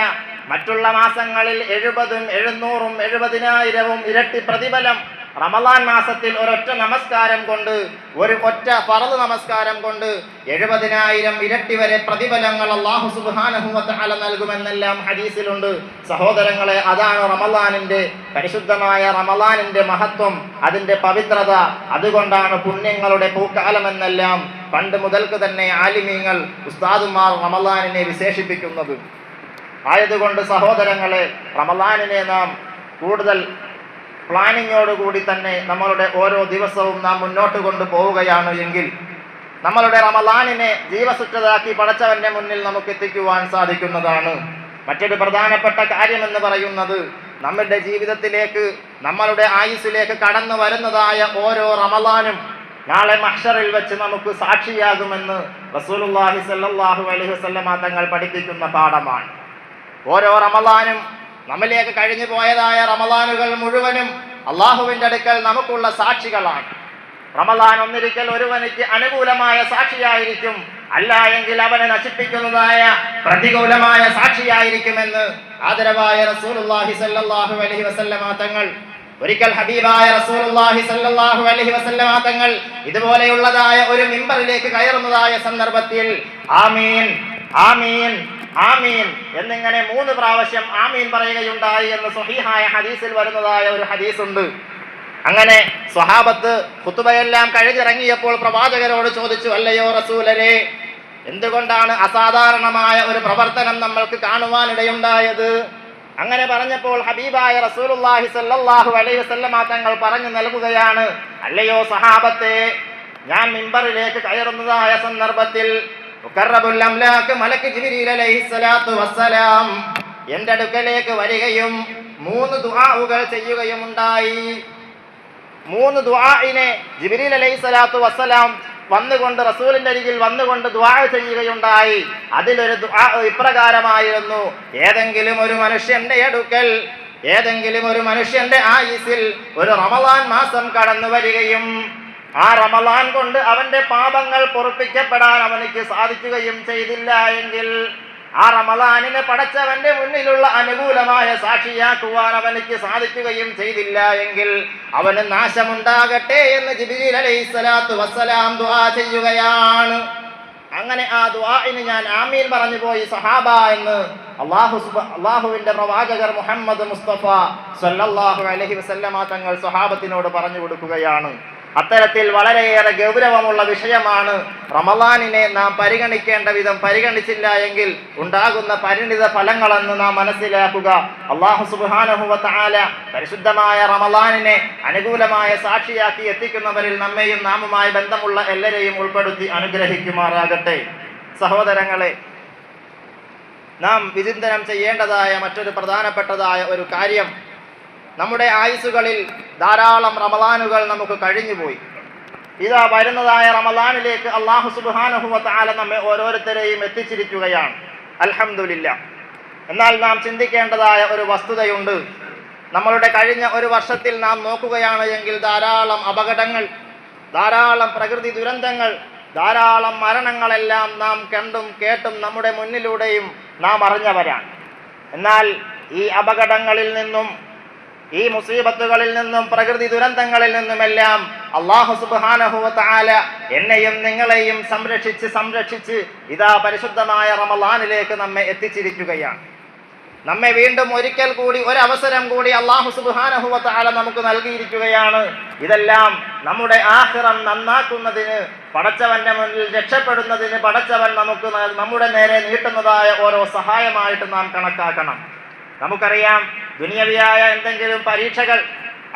മറ്റുള്ള മാസങ്ങളിൽ 70ഉം 700ഉം 70,000ഉം ഇരട്ടി പ്രതിഫലം റമളാൻ മാസത്തിൽ ഒരൊറ്റ നമസ്കാരം കൊണ്ട്, ഒരു ഒറ്റ ഫർള് നമസ്കാരം കൊണ്ട് 70,000 ഇരട്ടി വരെ പ്രതിഫലങ്ങൾ അല്ലാഹു സുബ്ഹാനഹു വ തആല നൽകുമെന്നെല്ലാം ഹദീസിലുണ്ട്. സഹോദരങ്ങളെ, അതാണ് റമളാനിന്റെ പരിശുദ്ധമായ റമളാനിന്റെ മഹത്വം, അതിന്റെ പവിത്രത. അതുകൊണ്ടാണ് പുണ്യങ്ങളുടെ പൂക്കാലമെന്നെല്ലാം പണ്ട് മുതൽക്ക് തന്നെ ആലിമീങ്ങൾ, ഉസ്താദുമാർ റമളാനിനെ വിശേഷിപ്പിക്കുന്നത്. ആയതുകൊണ്ട് സഹോദരങ്ങളെ, റമളാനിനെ നാം കൂടുതൽ പ്ലാനിങ്ങോടുകൂടി തന്നെ നമ്മളുടെ ഓരോ ദിവസവും നാം മുന്നോട്ട് കൊണ്ടുപോവുകയാണ് എങ്കിൽ നമ്മളുടെ റമളാനിനെ ജീവസുറ്റതാക്കി പടച്ചവന്റെ മുന്നിൽ നമുക്ക് എത്തിക്കുവാൻ സാധിക്കുന്നതാണ്. മറ്റൊരു പ്രധാനപ്പെട്ട കാര്യമെന്ന് പറയുന്നത്, നമ്മുടെ ജീവിതത്തിലേക്ക്, നമ്മളുടെ ആയുസ്സിലേക്ക് കടന്നു വരുന്നതായ ഓരോ റമളാനും നാളെ മഹ്ശറിൽ വെച്ച് നമുക്ക് സാക്ഷിയാകുമെന്ന് റസൂലുള്ളാഹി സ്വല്ലല്ലാഹു അലൈഹി വസല്ലമ തങ്ങൾ പഠിപ്പിക്കുന്ന പാഠമാണ്. ഓരോ റമളാനും, നമ്മിലേക്ക് കഴിഞ്ഞു പോയതായ റമളാനുകൾ മുഴുവനും അള്ളാഹുവിൻ്റെ അടുക്കൽ നമുക്കുള്ള സാക്ഷികളാണ്. റമളാൻ ഒന്നിരിക്കൽ ഒരുവനിക്ക് അനുകൂലമായ സാക്ഷിയായിരിക്കും, അല്ല എങ്കിൽ അവനെ നശിപ്പിക്കുന്നതായ പ്രതികൂലമായ സാക്ഷിയായിരിക്കുമെന്ന് ആദരവായ റസൂലുള്ളാഹി സ്വല്ലല്ലാഹു അലൈഹി വസല്ലമ തങ്ങൾ ഒരിക്കൽ ഹബീബായ റസൂലുള്ളാഹി സ്വല്ലല്ലാഹു അലൈഹി വസല്ലമ തങ്ങൾ ഇതുപോലെയുള്ളതായ ഒരു മിമ്പറിലേക്ക് കയറുന്നതായ സന്ദർഭത്തിൽ ആമീൻ ആമീൻ ആമീൻ എന്നിങ്ങനെ 3 പ്രാവശ്യം ആമീൻ പറയുകയുണ്ടായി എന്ന് സ്വഹീഹായ ഹദീസിൽ വരുന്നതായ ഒരു ഹദീസുണ്ട്. അങ്ങനെ സ്വഹാബത്ത് ഖുതുബയെല്ലാം കഴിഞ്ഞിറങ്ങിയപ്പോൾ പ്രവാചകരോട് ചോദിച്ചു, അല്ലയോ റസൂലരെ, എന്തുകൊണ്ടാണ് അസാധാരണമായ ഒരു പ്രവർത്തനം നമ്മൾക്ക് കാണുവാനിടയുണ്ടായത്? അങ്ങനെ പറഞ്ഞപ്പോൾ ഹബീബായ റസൂലുള്ളാഹി സ്വല്ലല്ലാഹു അലൈഹി വസല്ലമ തങ്ങൾ പറഞ്ഞു നൽകുകയാണ്, അല്ലയോ സഹാബത്തെ, ഞാൻ മിമ്പറിലേക്ക് കയറുന്നതായ സന്ദർഭത്തിൽ മുഖറബുൽ അംലാക്ക് മലക്ക് ജിബ്രീൽ അലൈഹിസ്സലാത്തു വസ്സലാം എൻ്റെ അടുക്കലേക്ക് വരികയും 3 ദുആകൾ ചെയ്യുകയും ഉണ്ടായി. 3 ദുആഇനെ ജിബ്രീൽ അലൈഹിസ്സലാത്തു വസ്സലാം വന്നുകൊണ്ട് റസൂലിന്റെ അരികിൽ വന്നുകൊണ്ട് ദുആ ചെയ്യുകയുണ്ടായി. അതിലൊരു ദുആ ഇപ്രകാരമായിരുന്നു, ഏതെങ്കിലും ഒരു മനുഷ്യന്റെ അടുക്കൽ, ഏതെങ്കിലും ഒരു മനുഷ്യന്റെ ആയുസ്സിൽ ഒരു റമളാൻ മാസം കടന്നു വരികയും ആ റമളാൻ കൊണ്ട് അവന്റെ പാപങ്ങൾ പൊറുപ്പിക്കപ്പെടാൻ അവനിക്ക് സാധിക്കുകയും ചെയ്തില്ല എങ്കിൽ, ആ റമളാനിനെ പടച്ചവന്റെ മുന്നിലുള്ള അനുകൂലമായ സാക്ഷിയാക്കുവാൻ അവനിക്ക് സാധിക്കുകയും ചെയ്തില്ല എങ്കിൽ അവന് നാശമുണ്ടാകട്ടെ എന്ന് ജിബ്രീൽ അലൈഹിസ്സലാത്തു വസ്സലാം ദുആ ചെയ്യുകയാണ്. അങ്ങനെ ആ ദുആഇന് ഞാൻ ആമീൻ പറഞ്ഞു പോയി സഹാബ എന്ന് അള്ളാഹുവിന്റെ പ്രവാചകർ മുഹമ്മദ് മുസ്തഫ സല്ലല്ലാഹു അലൈഹി വസല്ലമ തങ്ങൾ സ്വഹാബത്തിനോട് പറഞ്ഞു കൊടുക്കുകയാണ്. അത്തരത്തിൽ വളരെയേറെ ഗൗരവമുള്ള വിഷയമാണ്. റമളാനിനെ നാം പരിഗണിക്കേണ്ട വിധം പരിഗണിച്ചില്ല എങ്കിൽ ഉണ്ടാകുന്ന പരിണിത ഫലങ്ങളെന്ന് നാം മനസ്സിലാക്കുക. അല്ലാഹു സുബ്ഹാനഹു വ തആല പരിശുദ്ധമായ റമളാനിനെ അനുകൂലമായ സാക്ഷിയാക്കി എത്തിക്കുന്നവരിൽ നമ്മെയും നാമുമായി ബന്ധമുള്ള എല്ലാവരെയും ഉൾപ്പെടുത്തി അനുഗ്രഹിക്കുമാറാകട്ടെ. സഹോദരങ്ങളെ, നാം വിചിന്തനം ചെയ്യേണ്ടതായ മറ്റൊരു പ്രധാനപ്പെട്ടതായ ഒരു കാര്യം, നമ്മുടെ ആയുസ്സുകളിൽ ധാരാളം റമളാനുകൾ നമുക്ക് കഴിഞ്ഞുപോയി. ഇതാ വരുന്നതായ റമളാനിലേക്ക് അല്ലാഹു സുബ്ഹാനഹു വ തആല നമ്മെ ഓരോരുത്തരെയും എത്തിച്ചിരിക്കുകയാണ്. അൽഹംദുലില്ലാഹ്. എന്നാൽ നാം ചിന്തിക്കേണ്ടതായ ഒരു വസ്തുതയുണ്ട്. നമ്മളുടെ കഴിഞ്ഞ ഒരു വർഷത്തിൽ നാം നോക്കുകയാണ് എങ്കിൽ ധാരാളം അപകടങ്ങൾ, ധാരാളം പ്രകൃതി ദുരന്തങ്ങൾ, ധാരാളം മരണങ്ങളെല്ലാം നാം കണ്ടും കേട്ടും നമ്മുടെ മുന്നിലൂടെയും നാം അറിഞ്ഞവരാണ്. എന്നാൽ ഈ അപകടങ്ങളിൽ നിന്നും, ഈ മുസീബത്തുകളിൽ നിന്നും, പ്രകൃതി ദുരന്തങ്ങളിൽ നിന്നുമെല്ലാം അല്ലാഹു സുബ്ഹാനഹു വ തആല എന്നെയും നിങ്ങളെയും സംരക്ഷിച്ച് ഇതാ പരിശുദ്ധമായ റമളാനിലേക്ക് നമ്മെ എത്തിച്ചിരിക്കുകയാണ്. നമ്മെ വീണ്ടും ഒരിക്കൽ കൂടി ഒരവസരം കൂടി അല്ലാഹു സുബ്ഹാനഹു വ തആല നമുക്ക് നൽകിയിരിക്കുകയാണ്. ഇതെല്ലാം നമ്മുടെ ആഖിറം നന്നാക്കുന്നതിന്, പടച്ചവന്റെ മുന്നിൽ രക്ഷപ്പെടുന്നതിന് പടച്ചവൻ നമുക്ക് നമ്മുടെ നേരെ നീട്ടുന്നതായ ഓരോ സഹായമായിട്ട് നാം കണക്കാക്കണം. നമുക്കറിയാം, ദുനിയവിയായ എന്തെങ്കിലും പരീക്ഷകൾ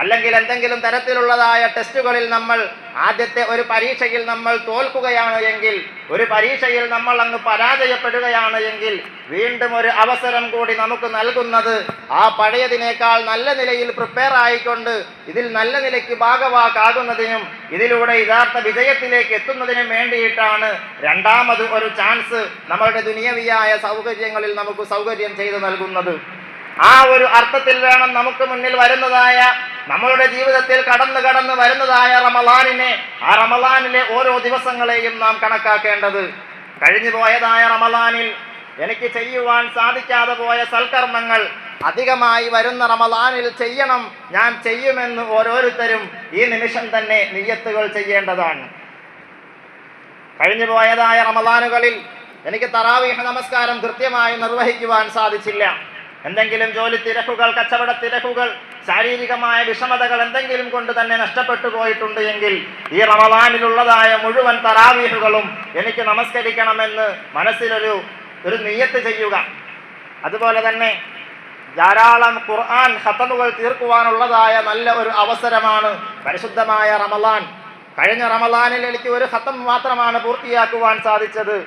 അല്ലെങ്കിൽ എന്തെങ്കിലും തരത്തിലുള്ളതായ ടെസ്റ്റുകളിൽ നമ്മൾ ആദ്യത്തെ ഒരു പരീക്ഷയിൽ നമ്മൾ തോൽക്കുകയാണ് എങ്കിൽ, ഒരു പരീക്ഷയിൽ നമ്മൾ അങ്ങ് പരാജയപ്പെടുകയാണ് എങ്കിൽ വീണ്ടും ഒരു അവസരം കൂടി നമുക്ക് നൽകുന്നത് ആ പഴയതിനേക്കാൾ നല്ല നിലയിൽ പ്രിപ്പയർ ആയിക്കൊണ്ട് ഇതിൽ നല്ല നിലയ്ക്ക് ഭാഗവാക്കാകുന്നതിനും ഇതിലൂടെ യഥാർത്ഥ വിജയത്തിലേക്ക് എത്തുന്നതിനും വേണ്ടിയിട്ടാണ് രണ്ടാമത് ഒരു ചാൻസ് നമ്മളുടെ ദുനിയവിയായ സൗകര്യങ്ങളിൽ നമുക്ക് സൗകര്യം ചെയ്തു നൽകുന്നത്. ആ ഒരു അർത്ഥത്തിൽ വേണം നമുക്ക് മുന്നിൽ വരുന്നതായ, നമ്മളുടെ ജീവിതത്തിൽ കടന്നു വരുന്നതായ റമളാനിനെ, ആ റമളാനിലെ ഓരോ ദിവസങ്ങളെയും നാം കണക്കാക്കേണ്ടത്. കഴിഞ്ഞു പോയതായ റമളാനിൽ എനിക്ക് ചെയ്യുവാൻ സാധിക്കാതെ പോയ സൽക്കർമ്മങ്ങൾ അധികമായി വരുന്ന റമളാനിൽ ചെയ്യണം, ഞാൻ ചെയ്യുമെന്ന് ഓരോരുത്തരും ഈ നിമിഷം തന്നെ നിയ്യത്തുകൾ ചെയ്യേണ്ടതാണ്. കഴിഞ്ഞു പോയതായ റമളാനുകളിൽ എനിക്ക് തറാവീഹ് നമസ്കാരം കൃത്യമായി നിർവഹിക്കുവാൻ സാധിച്ചില്ല. എന്തെങ്കിലും ജോലി തിരക്കുകൾ, കച്ചവട തിരക്കുകൾ, ശാരീരികമായ വിഷമതകൾ എന്തെങ്കിലും കൊണ്ട് തന്നെ നഷ്ടപ്പെട്ടു പോയിട്ടുണ്ട് എങ്കിൽ ഈ റമളാനിലുള്ളതായ മുഴുവൻ തറാവീഹുകളും എനിക്ക് നമസ്കരിക്കണമെന്ന് മനസ്സിലൊരു നിയ്യത്ത് ചെയ്യുക. അതുപോലെ തന്നെ ധാരാളം ഖുർആൻ ഖതമുകൾ തീർക്കുവാനുള്ളതായ നല്ല ഒരു അവസരമാണ് പരിശുദ്ധമായ റമളാൻ. കഴിഞ്ഞ റമളാനിൽ എനിക്ക് ഒരു ഖതം മാത്രമാണ് പൂർത്തിയാക്കുവാൻ സാധിച്ചത്.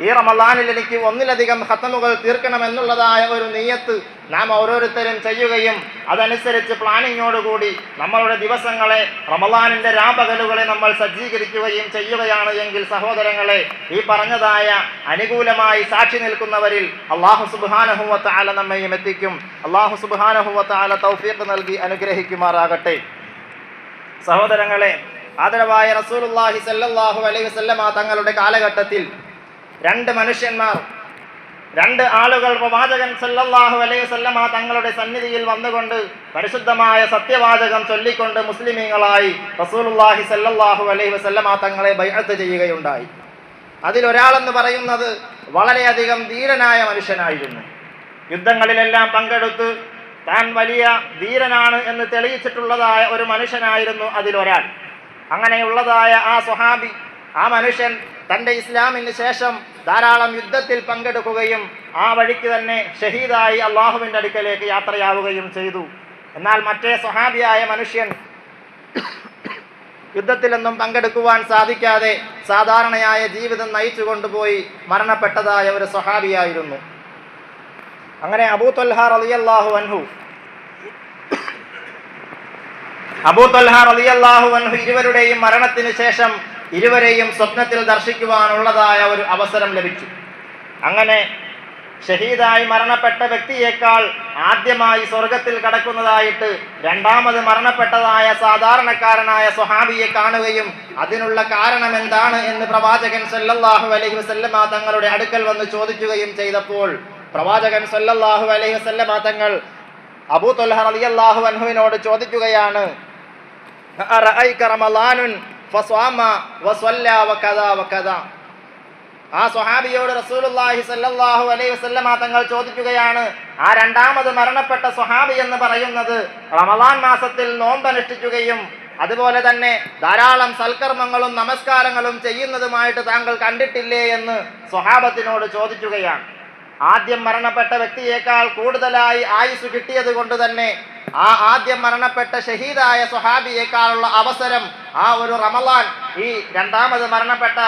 ഈ റമളാനിൽ എനിക്ക് ഒന്നിലധികം ഖതമുകൾ തീർക്കണമെന്നുള്ളതായ ഒരു നിയ്യത്ത് നാം ഓരോരുത്തരും ചെയ്യുകയും അതനുസരിച്ച് പ്ലാനിങ്ങോടുകൂടി നമ്മളുടെ ദിവസങ്ങളെ, റമളാനിന്റെ രാപകലുകളെ നമ്മൾ സജ്ജീകരിക്കുകയും ചെയ്യുകയാണ് എങ്കിൽ സഹോദരങ്ങളെ, ഈ പറഞ്ഞതായ അനുകൂലമായി സാക്ഷി നിൽക്കുന്നവരിൽ അല്ലാഹു സുബ്ഹാനഹു വ തആല നമ്മയും എത്തിക്കും. അല്ലാഹു സുബ്ഹാനഹു വ തആല തൗഫീഖ് നൽകി അനുഗ്രഹിക്കുമാറാകട്ടെ. സഹോദരങ്ങളെ, ആദരവായ റസൂലുള്ളാഹി സ്വല്ലല്ലാഹു അലൈഹി വസല്ലമ തങ്ങളുടെ കാലഘട്ടത്തിൽ രണ്ട് ആളുകൾ പ്രവാചകൻ സല്ലല്ലാഹു അലൈഹി വസല്ലമ തങ്ങളുടെ സന്നിധിയിൽ വന്നുകൊണ്ട് പരിശുദ്ധമായ സത്യവാചകം ചൊല്ലിക്കൊണ്ട് മുസ്ലിമീങ്ങളായി റസൂലുള്ളാഹി സല്ലല്ലാഹു അലൈഹി വസല്ലമ തങ്ങളെ ബൈഅത്ത് ചെയ്യുകയുണ്ടായി. അതിലൊരാളെന്ന് പറയുന്നത് വളരെയധികം ധീരനായ മനുഷ്യനായിരുന്നു. യുദ്ധങ്ങളിലെല്ലാം പങ്കെടുത്ത് താൻ വലിയ ധീരനാണ് എന്ന് തെളിയിച്ചിട്ടുള്ളതായ ഒരു മനുഷ്യനായിരുന്നു അതിലൊരാൾ. അങ്ങനെയുള്ളതായ ആ സ്വഹാബി, ആ മനുഷ്യൻ തൻ്റെ ഇസ്ലാമിന് ശേഷം ധാരാളം യുദ്ധത്തിൽ പങ്കെടുക്കുകയും ആ വഴിക്ക് തന്നെ ഷഹീദായി അള്ളാഹുവിൻ്റെ അടുക്കലേക്ക് യാത്രയാവുകയും ചെയ്തു. എന്നാൽ മറ്റേ സ്വഹാബിയായ മനുഷ്യൻ യുദ്ധത്തിലൊന്നും പങ്കെടുക്കുവാൻ സാധിക്കാതെ സാധാരണയായ ജീവിതം നയിച്ചു കൊണ്ടുപോയി മരണപ്പെട്ടതായ ഒരു സ്വഹാബിയായിരുന്നു. അങ്ങനെ അബൂ ത്വൽഹ റളിയല്ലാഹു അൻഹു ഇരുവരുടെയും മരണത്തിന് ശേഷം ഇരുവരെയും സ്വപ്നത്തിൽ ദർശിക്കുവാനുള്ളതായ ഒരു അവസരം ലഭിച്ചു. അങ്ങനെ ഷഹീദായി മരണപ്പെട്ട വ്യക്തിയേക്കാൾ ആദ്യമായി സ്വർഗത്തിൽ കടക്കുന്നതായിട്ട് രണ്ടാമത് മരണപ്പെട്ടതായ സാധാരണക്കാരനായ സ്വഹാബിയെ കാണുകയും അതിനുള്ള കാരണം എന്താണ് എന്ന് പ്രവാചകൻ സല്ലല്ലാഹു അലൈഹി വസല്ലമ തങ്ങളുടെ അടുക്കൽ വന്ന് ചോദിക്കുകയും ചെയ്തപ്പോൾ പ്രവാചകൻ സല്ലല്ലാഹു അലൈഹി വസല്ലമ തങ്ങൾ അബൂ ത്വൽഹ റളിയല്ലാഹു അൻഹുവിനോട് ചോദിക്കുകയാണ്, അറഅയ്ക റമളാനുൻ ഫസ്വാമ വസല്ല വകദ വകദ. ആ സ്വഹാബിയോട് റസൂലുള്ളാഹി സ്വല്ലല്ലാഹു അലൈഹി വസല്ലമ തങ്ങൾ ചോദിക്കുകയാണ്, ആ രണ്ടാമത് മരണപ്പെട്ട സ്വഹാബി എന്ന് പറയുന്നത് റമളാൻ മാസത്തിൽ നോമ്പനുഷ്ഠിക്കുകയും അതുപോലെ തന്നെ ധാരാളം സൽക്കർമ്മങ്ങളും നമസ്കാരങ്ങളും ചെയ്യുന്നതുമായിട്ട് താങ്കൾ കണ്ടിട്ടില്ലേ എന്ന് സ്വഹാബത്തിനോട് ചോദിക്കുകയാണ്. ആദ്യം മരണപ്പെട്ട വ്യക്തിയേക്കാൾ കൂടുതലായി ആയുസ് കിട്ടിയത് കൊണ്ട് തന്നെ ആ ആദ്യം മരണപ്പെട്ട ഷഹീദായ സ്വഹാബിയേക്കാളുള്ള അവസരം ആ ഒരു റമളാൻ ഈ രണ്ടാമത് മരണപ്പെട്ട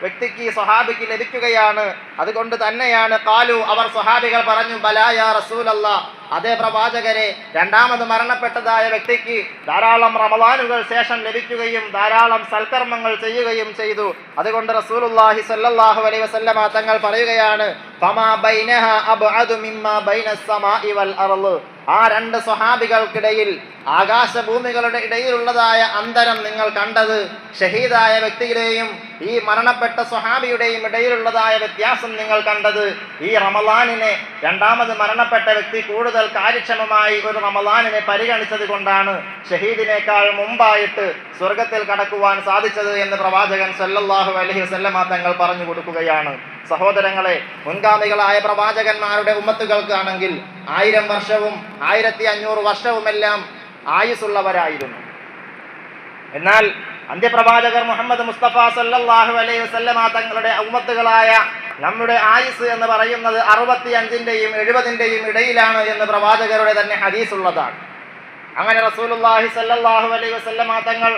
വ്യക്തിക്ക് സ്വഹാബിക്ക് ലഭിക്കുകയാണ്. അതുകൊണ്ട് തന്നെയാണ് ഖാലു, അവർ സ്വഹാബികൾ പറഞ്ഞു, ബലാ യാ റസൂലല്ലാഹ്, അതേ പ്രവാചകരെ, രണ്ടാമത് മരണപ്പെട്ടതായ വ്യക്തിക്ക് ധാരാളം റമളാനുകൾ ശേഷം ലഭിക്കുകയും ധാരാളം സൽക്കർമ്മങ്ങൾ ചെയ്യുകയും ചെയ്തു. അതുകൊണ്ട് റസൂലുള്ളാഹി സ്വല്ലല്ലാഹു അലൈഹി വസല്ലമ തങ്ങൾ പറയുകയാണ്, ഫമാ ബൈനഹ അബ്അദു മിമ്മാ ബൈനസ് സമാഇ വൽ അർള്. ആ രണ്ട് സ്വഹാബികൾക്കിടയിൽ, ആകാശഭൂമികളുടെ ഇടയിലുള്ളതായ അന്തരം നിങ്ങൾ കണ്ടത് ഷഹീദായ വ്യക്തിയുടെയും ഈ മരണപ്പെട്ട സ്വഹാബിയുടെയും ഇടയിലുള്ളതായ വ്യത്യാസം വ്യത്യാസം നിങ്ങൾ കണ്ടത് ഈ റമളാനിനെ രണ്ടാമത് മരണപ്പെട്ട വ്യക്തി കൂടുതൽ കാര്യക്ഷമമായി ഒരു റമളാനിനെ പരിഗണിച്ചത് കൊണ്ടാണ് ഷഹീദിനേക്കാൾ മുമ്പായിട്ട് സ്വർഗത്തിൽ കടക്കുവാൻ സാധിച്ചത് എന്ന് പ്രവാചകൻ സല്ലല്ലാഹു അലൈഹി വസല്ലമ തങ്ങൾ പറഞ്ഞു കൊടുക്കുകയാണ്. സഹോദരങ്ങളെ, മുൻഗാമികളായ പ്രവാചകന്മാരുടെ ഉമ്മത്തുകൾക്കാണെങ്കിൽ 1000 വർഷവും 1500 വർഷവുമെല്ലാം ആയുസ്സുള്ളവരായിരുന്നു. എന്നാൽ അന്ത്യപ്രവാചകർ മുഹമ്മദ് മുസ്തഫ സല്ലല്ലാഹു അലൈഹി വസല്ലമ തങ്ങളുടെ ഉമ്മത്തുകളായ നമ്മുടെ ആയുസ് എന്ന് പറയുന്നത് 65-ന്റെയും 70-ന്റെയും ഇടയിലാണ് എന്ന് പ്രവാചകരുടെ തന്നെ ഹദീസ് ഉള്ളതാണ്. അങ്ങനെ റസൂലുള്ളാഹി സല്ലല്ലാഹു അലൈഹി വസല്ലമ തങ്ങൾ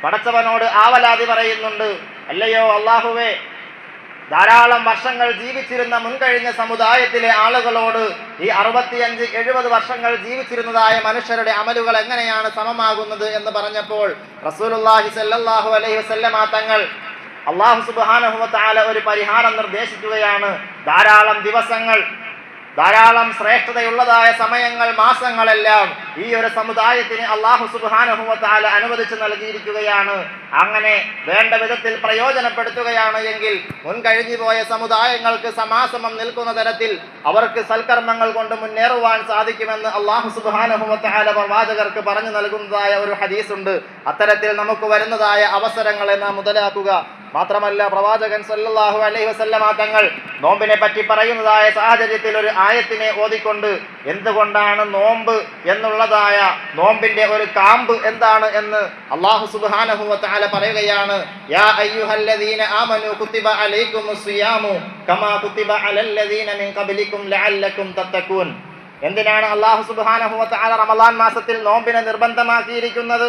പടച്ചവനോട് ആവലാതി പറയുന്നുണ്ട്, അല്ലയോ അല്ലാഹുവേ, ധാരാളം വർഷങ്ങൾ ജീവിച്ചിരുന്ന മുൻകഴിഞ്ഞ സമുദായത്തിലെ ആളുകളോട് ഈ 65-70 വർഷങ്ങൾ ജീവിച്ചിരുന്നതായ മനുഷ്യരുടെ അമലുകൾ എങ്ങനെയാണ് സമമാകുന്നത് എന്ന് പറഞ്ഞപ്പോൾ റസൂലുള്ളാഹി സ്വല്ലല്ലാഹു അലൈഹി വസല്ലമ തങ്ങൾ അല്ലാഹു സുബ്ഹാനഹു വ തആല ഒരു പരിഹാരം നിർദ്ദേശിക്കുകയാണ്. ധാരാളം ദിവസങ്ങൾ, ധാരാളം ശ്രേഷ്ഠതയുള്ളതായ സമയങ്ങൾ, മാസങ്ങളെല്ലാം ഈ ഒരു സമുദായത്തിന് അല്ലാഹു സുബ്ഹാനഹു വ തആല അനുവദിച്ചു നൽകിയിരിക്കുകയാണ്. അങ്ങനെ വേണ്ട വിധത്തിൽ പ്രയോജനപ്പെടുത്തുകയാണ് എങ്കിൽ മുൻകഴിഞ്ഞു പോയ സമുദായങ്ങൾക്ക് സമാസമം നിൽക്കുന്ന തരത്തിൽ അവർക്ക് സൽക്കർമ്മങ്ങൾ കൊണ്ട് മുന്നേറുവാൻ സാധിക്കുമെന്ന് അല്ലാഹു സുബ്ഹാനഹു വ തആല പ്രവാചകർക്ക് പറഞ്ഞു നൽകുന്നതായ ഒരു ഹദീസ് ഉണ്ട്. അത്തരത്തിൽ നമുക്ക് വരുന്നതായ അവസരങ്ങളെ നാം മുതലാക്കുക. മാത്രമല്ല, പ്രവാചകൻ സല്ലല്ലാഹു അലൈഹി വസല്ലമ തങ്ങൾ നോമ്പിനെ പറ്റി പറയുന്നതായ സാഹചര്യത്തിൽ ഒരു ആയത്തിനെ ഓതിക്കൊണ്ട് എന്തുകൊണ്ടാണ് നോമ്പ് എന്നുള്ളതായ നോമ്പിന്റെ ഒരു കാമ്പ് എന്താണ് എന്ന് അല്ലാഹു സുബ്ഹാനഹു വ തആല പറയുകയാണ്. യാ അയ്യുഹല്ലദീന ആമനൂ കുതിബ അലൈക്കുമുസ് സിയാമു കമാ കുതിബ അലല്ലദീന മിൻ ഖബ്ലിക്കും ലഅല്ലക്കും തത്തഖൂൻ. എന്തിനാണ് അല്ലാഹു സുബ്ഹാനഹു വ തആല റമളാൻ മാസത്തിൽ നോമ്പിനെ നിർബന്ധമാക്കിയിരിക്കുന്നത്?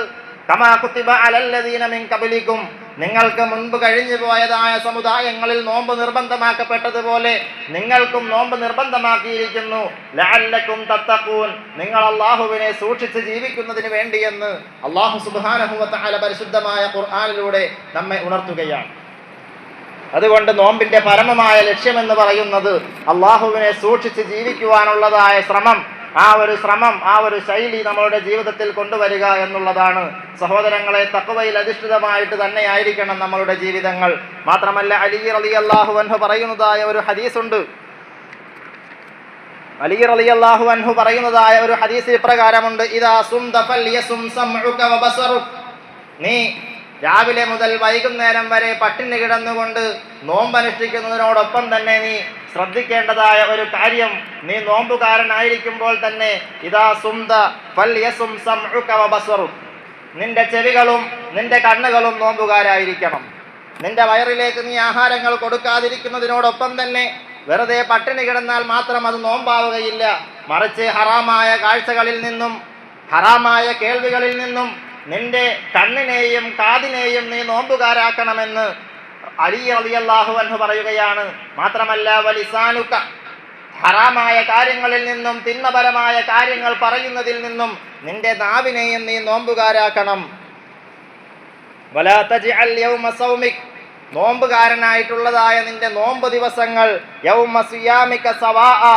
കമാ കുതിബ അലല്ലദീന മിൻ ഖബ്ലിക്കും, നിങ്ങൾക്ക് മുൻപ് കഴിഞ്ഞു പോയതായ സമുദായങ്ങളിൽ നോമ്പ് നിർബന്ധമാക്കപ്പെട്ടതുപോലെ നിങ്ങൾക്കും നോമ്പ് നിർബന്ധമാക്കിയിരിക്കുന്നു. ലഅല്ലക്കും തത്തഖൂൻ, നിങ്ങൾ അല്ലാഹുവിനെ സൂക്ഷിച്ച് ജീവിക്കുന്നതിന് വേണ്ടിയെന്ന് അല്ലാഹു സുബ്ഹാനഹു വ തആല പരിശുദ്ധമായ ഖുർആനിലൂടെ നമ്മെ ഉണർത്തുകയാണ്. അതുകൊണ്ട് നോമ്പിന്റെ പരമമായ ലക്ഷ്യമെന്ന് പറയുന്നത് അല്ലാഹുവിനെ സൂക്ഷിച്ച് ജീവിക്കുവാനുള്ളതായ ശ്രമം, ആ ഒരു ശൈലി നമ്മളുടെ ജീവിതത്തിൽ കൊണ്ടുവരിക എന്നുള്ളതാണ്. സഹോദരങ്ങളെ, തഖ്വയിൽ അധിഷ്ഠിതമായിട്ട് തന്നെയായിരിക്കണം നമ്മളുടെ ജീവിതങ്ങൾ. മാത്രമല്ല, അലി റളിയല്ലാഹു അൻഹു പറയുന്നതായ ഒരു ഹദീസുണ്ട്. അലി റളിയല്ലാഹു അൻഹു പറയുന്നതായ ഒരു ഹദീസ് ഇപ്രകാരമുണ്ട്: ഇദാ സുംത ഫൽയസും സമഉക വബസറുക. നീ രാവിലെ മുതൽ വൈകുന്നേരം വരെ പട്ടിണി കിടന്നുകൊണ്ട് നോമ്പനുഷ്ഠിക്കുന്നതിനോടൊപ്പം തന്നെ നീ ശ്രദ്ധിക്കേണ്ടതായ ഒരു കാര്യം, നീ നോമ്പുകാരനായിരിക്കുമ്പോൾ തന്നെ ഇദാ സുംത ഫൽയസും സമഉക വബസറുക, നിന്റെ ചെവികളും നിന്റെ കണ്ണുകളും നോമ്പുകാരായിരിക്കണം. നിന്റെ വയറിലേക്ക് നീ ആഹാരങ്ങൾ കൊടുക്കാതിരിക്കുന്നതിനോടൊപ്പം തന്നെ വെറുതെ പട്ടിണി കിടന്നാൽ മാത്രം അത് നോമ്പാവുകയില്ല. മറിച്ച് ഹറാമായ കാഴ്ചകളിൽ നിന്നും ഹറാമായ കേൾവികളിൽ നിന്നും നിന്റെ കണ്ണിനെയും കാതിനെയും നീ നോമ്പുകാരാക്കണമെന്ന് അലി റളിയല്ലാഹു അൻഹു പറയുകയാണ്. മാത്രമല്ല, വലിസാനുക, ഹറാമായ കാര്യങ്ങളിൽ നിന്നും തിന്മപരമായ കാര്യങ്ങൾ പറയുന്നതിൽ നിന്നും നിന്റെ നാവിനെയും നീ നോമ്പുകാരാക്കണം. വലാ തജ്അൽ യൗമ സൗമിക്, നോമ്പുകാരനായിട്ടുള്ളതായ നിന്റെ നോമ്പ് ദിവസങ്ങൾ യൗമ സിയാമിക സവാഅ,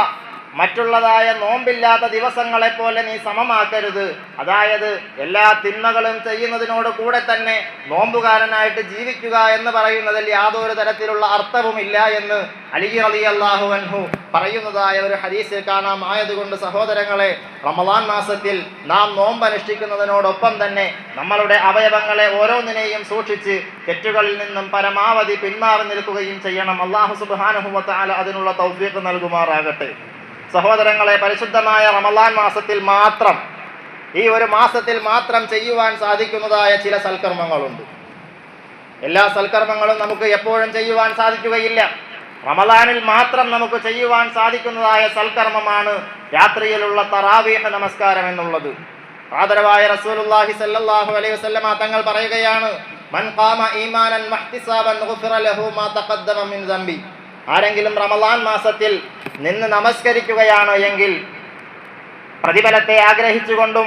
മറ്റുള്ളതായ നോമ്പില്ലാത്ത ദിവസങ്ങളെ പോലെ നീ സമമാക്കരുത്. അതായത് എല്ലാ തിന്മകളും ചെയ്യുന്നതിനോട് കൂടെ തന്നെ നോമ്പുകാരനായിട്ട് ജീവിക്കുക എന്ന് പറയുന്നതിൽ യാതൊരു തരത്തിലുള്ള അർത്ഥവുമില്ല എന്ന് അലി റളിയല്ലാഹു അൻഹു പറയുന്നതായ ഒരു ഹദീസിൽ കാണാം. ആയതുകൊണ്ട് സഹോദരങ്ങളെ, റമളാൻ മാസത്തിൽ നാം നോമ്പ് അനുഷ്ഠിക്കുന്നതിനോടൊപ്പം തന്നെ നമ്മളുടെ അവയവങ്ങളെ ഓരോന്നിനെയും സൂക്ഷിച്ച് തെറ്റുകളിൽ നിന്നും പരമാവധി പിന്മാറി നിൽക്കുകയും ചെയ്യണം. അല്ലാഹു സുബ്ഹാനഹു വ തആല അതിനുള്ള തൗഫീഖ് നൽകുമാറാകട്ടെ. സഹോദരങ്ങളെ, പരിശുദ്ധമായ റമളാൻ മാസത്തിൽ മാത്രം, ഈ ഒരു മാസത്തിൽ മാത്രം ചെയ്യുവാൻ സാധിക്കുന്നതായ ചില സൽക്കർമ്മങ്ങളുണ്ട്. എല്ലാ സൽക്കർമ്മങ്ങളും നമുക്ക് എപ്പോഴും ചെയ്യുവാൻ സാധിക്കുകയില്ല. റമളാനിൽ മാത്രം നമുക്ക് ചെയ്യുവാൻ സാധിക്കുന്നതായ സൽക്കർമ്മമാണ് രാത്രിയിലുള്ള തറാവീഹ് നമസ്കാരം എന്നുള്ളത്. ആദരവായ റസൂലുള്ളാഹി സ്വല്ലല്ലാഹു അലൈഹി വസല്ലമ തങ്ങൾ പറയുകയാണ്: മൻ ഖാമ ഈമാനൻ വഹ്തിസാബൻ ഗുഫിറ ലഹു മാ തഖദ്ദമ മിൻ ദംബി. ആരെങ്കിലും റമളാൻ മാസത്തിൽ നിന്ന് നമസ്കരിക്കുകയാണോ എങ്കിൽ പ്രതിഫലത്തെ ആഗ്രഹിച്ചുകൊണ്ടും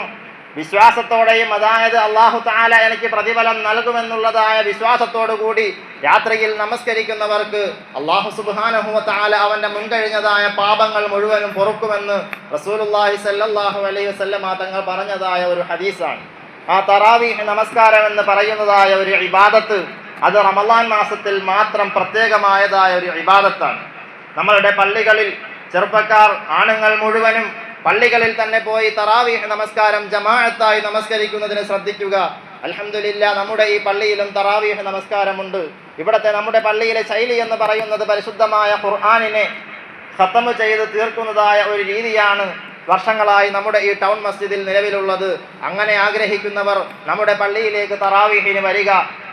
വിശ്വാസത്തോടെയും, അതായത് അല്ലാഹു തആല എനിക്ക് പ്രതിഫലം നൽകുമെന്നുള്ളതായ വിശ്വാസത്തോടു കൂടി രാത്രിയിൽ നമസ്കരിക്കുന്നവർക്ക് അല്ലാഹു സുബ്ഹാനഹു വ തആല അവന്റെ മുൻകഴിഞ്ഞതായ പാപങ്ങൾ മുഴുവനും പൊറുക്കുമെന്ന് റസൂലുള്ളാഹി സ്വല്ലല്ലാഹു അലൈഹി വസല്ലമ തങ്ങൾ പറഞ്ഞതായ ഒരു ഹദീസാണ്. ആ തറാവീഹ് നമസ്കാരം എന്ന് പറയുന്നതായ ഒരു ഇബാദത്ത് അത് റമളാൻ മാസത്തിൽ മാത്രം പ്രത്യേകമായതായ ഒരു ഇബാദത്താണ്. നമ്മളുടെ പള്ളികളിൽ ചെറുപ്പക്കാർ ആണുങ്ങൾ മുഴുവനും പള്ളികളിൽ തന്നെ പോയി തറാവീഹ് നമസ്കാരം ജമാഅത്തായി നമസ്കരിക്കുന്നതിന് ശ്രദ്ധിക്കുക. അൽഹംദുലില്ലാ, നമ്മുടെ ഈ പള്ളിയിലും തറാവീഹ് നമസ്കാരമുണ്ട്. ഇവിടുത്തെ നമ്മുടെ പള്ളിയിലെ ശൈലി എന്ന് പറയുന്നത് പരിശുദ്ധമായ ഖുർആനിനെ ഖത്മ് ചെയ്ത് തീർക്കുന്നതായ ഒരു രീതിയാണ് വർഷങ്ങളായി നമ്മുടെ ഈ ടൗൺ മസ്ജിദിൽ നിലവിലുള്ളത്. അങ്ങനെ ആഗ്രഹിക്കുന്നവർ നമ്മുടെ പള്ളിയിലേക്ക് തറാവീഹിന് വരിക.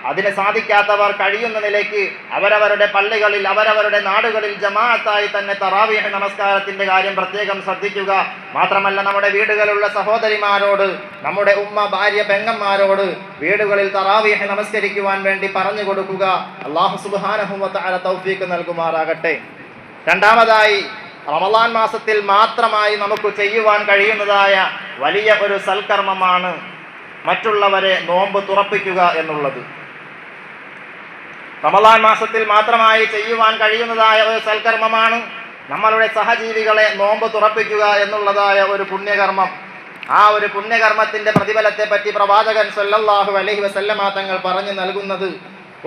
അതിന് സാധിക്കാത്തവർ കഴിയുന്ന നിലയ്ക്ക് അവരവരുടെ പള്ളികളിൽ അവരവരുടെ നാടുകളിൽ ജമാഅത്തായി തന്നെ തറാവീഹ് നമസ്കാരത്തിന്റെ കാര്യം പ്രത്യേകം ശ്രദ്ധിക്കുക. മാത്രമല്ല, നമ്മുടെ വീടുകളിലുള്ള സഹോദരിമാരോട്, നമ്മുടെ ഉമ്മ ഭാര്യ പെങ്ങന്മാരോട് വീടുകളിൽ തറാവീഹ് നമസ്കരിക്കുവാൻ വേണ്ടി പറഞ്ഞു കൊടുക്കുക. അല്ലാഹു സുബ്ഹാനഹു വ തആല തൗഫീഖ് നൽകുമാറാകട്ടെ. രണ്ടാമതായി, റമളാൻ മാസത്തിൽ മാത്രമായി നമുക്ക് ചെയ്യുവാൻ കഴിയുന്നതായ വലിയ ഒരു സൽക്കർമ്മമാണ് മറ്റുള്ളവരെ നോമ്പ് തുറപ്പിക്കുക എന്നുള്ളത്. റമളാൻ മാസത്തിൽ മാത്രമായി ചെയ്യുവാൻ കഴിയുന്നതായ ഒരു സൽക്കർമ്മമാണ് നമ്മളുടെ സഹജീവികളെ നോമ്പ് തുറപ്പിക്കുക എന്നുള്ളതായ ഒരു പുണ്യകർമ്മം. ആ ഒരു പുണ്യകർമ്മത്തിന്റെ പ്രതിഫലത്തെ പറ്റി പ്രവാചകൻ സ്വല്ലല്ലാഹു അലൈഹി വസല്ലമ തങ്ങൾ പറഞ്ഞു നൽകുന്നത്,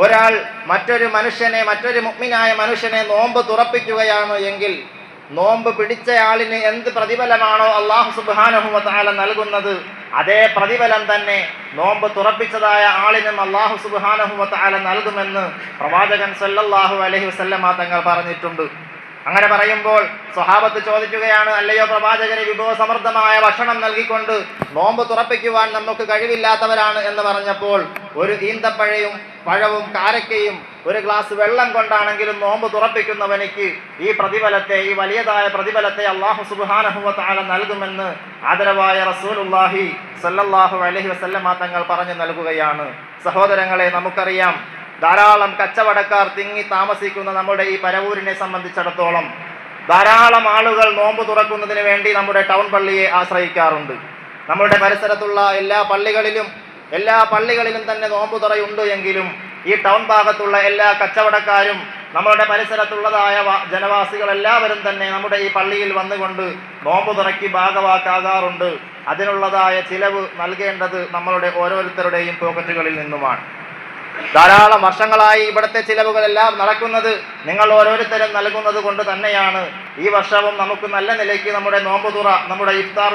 ഒരാൾ മറ്റൊരു മുഅ്മിനായ മനുഷ്യനെ നോമ്പ് തുറപ്പിക്കുകയാണ് എങ്കിൽ നോമ്പ് പിടിച്ചയാളിന് എന്ത് പ്രതിഫലമാണോ അല്ലാഹു സുബ്ഹാനഹു വ തആല നൽകുന്നത്, അതേ പ്രതിഫലം തന്നെ നോമ്പ് തുറപ്പിച്ചതായ ആളിനും അല്ലാഹു സുബ്ഹാനഹു വ തആല നൽകുമെന്ന് പ്രവാചകൻ സല്ലല്ലാഹു അലൈഹി വസല്ലമ തങ്ങൾ പറഞ്ഞിട്ടുണ്ട്. അങ്ങനെ പറയുമ്പോൾ സ്വഹാബത്ത് ചോദിക്കുകയാണ്, അല്ലയോ പ്രവാചകനെ, വിഭവസമൃദ്ധമായ ഭക്ഷണം നൽകിക്കൊണ്ട് നോമ്പ് തുറപ്പിക്കുവാൻ നമുക്ക് കഴിവില്ലാത്തവരാണ് എന്ന് പറഞ്ഞപ്പോൾ, ഒരു പഴവും കാരക്കയും ഒരു ഗ്ലാസ് വെള്ളം കൊണ്ടാണെങ്കിലും നോമ്പ് തുറപ്പിക്കുന്നവനിക്ക് ഈ വലിയതായ പ്രതിഫലത്തെ അല്ലാഹു സുബ്ഹാനഹു വ തആല നൽകുമെന്ന് ആദരവായ റസൂലുള്ളാഹി സ്വല്ലല്ലാഹു അലൈഹി വസല്ലമ തങ്ങൾ പറഞ്ഞു നൽകുകയാണ്. സഹോദരങ്ങളെ, നമുക്കറിയാം, ധാരാളം കച്ചവടക്കാർ തിങ്ങി താമസിക്കുന്ന നമ്മുടെ ഈ പരവൂരിനെ സംബന്ധിച്ചിടത്തോളം ധാരാളം ആളുകൾ നോമ്പ് തുറക്കുന്നതിന് വേണ്ടി നമ്മുടെ ടൗൺ പള്ളിയെ ആശ്രയിക്കാറുണ്ട്. നമ്മുടെ പരിസരത്തുള്ള എല്ലാ പള്ളികളിലും തന്നെ നോമ്പ് തുറയുണ്ട് എങ്കിലും ഈ ടൗൺ ഭാഗത്തുള്ള എല്ലാ കച്ചവടക്കാരും നമ്മളുടെ പരിസരത്തുള്ളതായ ജനവാസികൾ എല്ലാവരും തന്നെ നമ്മുടെ ഈ പള്ളിയിൽ വന്നുകൊണ്ട് നോമ്പ് തുറക്കി ഭാഗവാക്കാകാറുണ്ട്. അതിനുള്ളതായ ചിലവ് നൽകേണ്ടത് നമ്മളുടെ ഓരോരുത്തരുടെയും പോക്കറ്റുകളിൽ നിന്നുമാണ്. ധാരാളം വർഷങ്ങളായി ഇവിടുത്തെ ചിലവുകളെല്ലാം നടക്കുന്നത് നിങ്ങൾ ഓരോരുത്തരും നൽകുന്നത് കൊണ്ട് തന്നെയാണ്. ഈ വർഷവും നമുക്ക് നല്ല നിലയ്ക്ക് നമ്മുടെ നോമ്പ് തുറ, നമ്മുടെ ഇഫ്താർ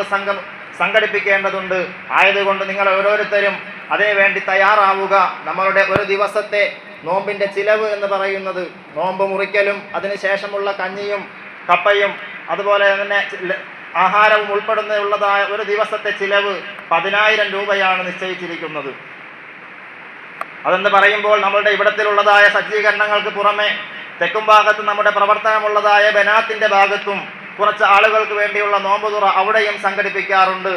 സംഘടിപ്പിക്കേണ്ടതുണ്ട്. ആയതുകൊണ്ട് നിങ്ങൾ ഓരോരുത്തരും അതിനുവേണ്ടി തയ്യാറാവുക. നമ്മളുടെ ഒരു ദിവസത്തെ നോമ്പിന്റെ ചിലവ് എന്ന് പറയുന്നത് നോമ്പ് മുറിക്കലും അതിനുശേഷമുള്ള കഞ്ഞിയും കപ്പയും അതുപോലെ തന്നെ ആഹാരവും ഉൾപ്പെടുന്നതായ ഒരു ദിവസത്തെ ചിലവ് 10,000 രൂപയാണ് നിശ്ചയിച്ചിരിക്കുന്നത്. അതെന്ന് പറയുമ്പോൾ നമ്മളുടെ ഇവിടത്തിലുള്ളതായ സജ്ജീകരണങ്ങൾക്ക് പുറമെ തെക്കും ഭാഗത്ത് നമ്മുടെ പ്രവർത്തനമുള്ളതായ ബനാത്തിന്റെ ഭാഗത്തും കുറച്ച് ആളുകൾക്ക് വേണ്ടിയുള്ള നോമ്പ് തുറ അവിടെയും സംഘടിപ്പിക്കാറുണ്ട്.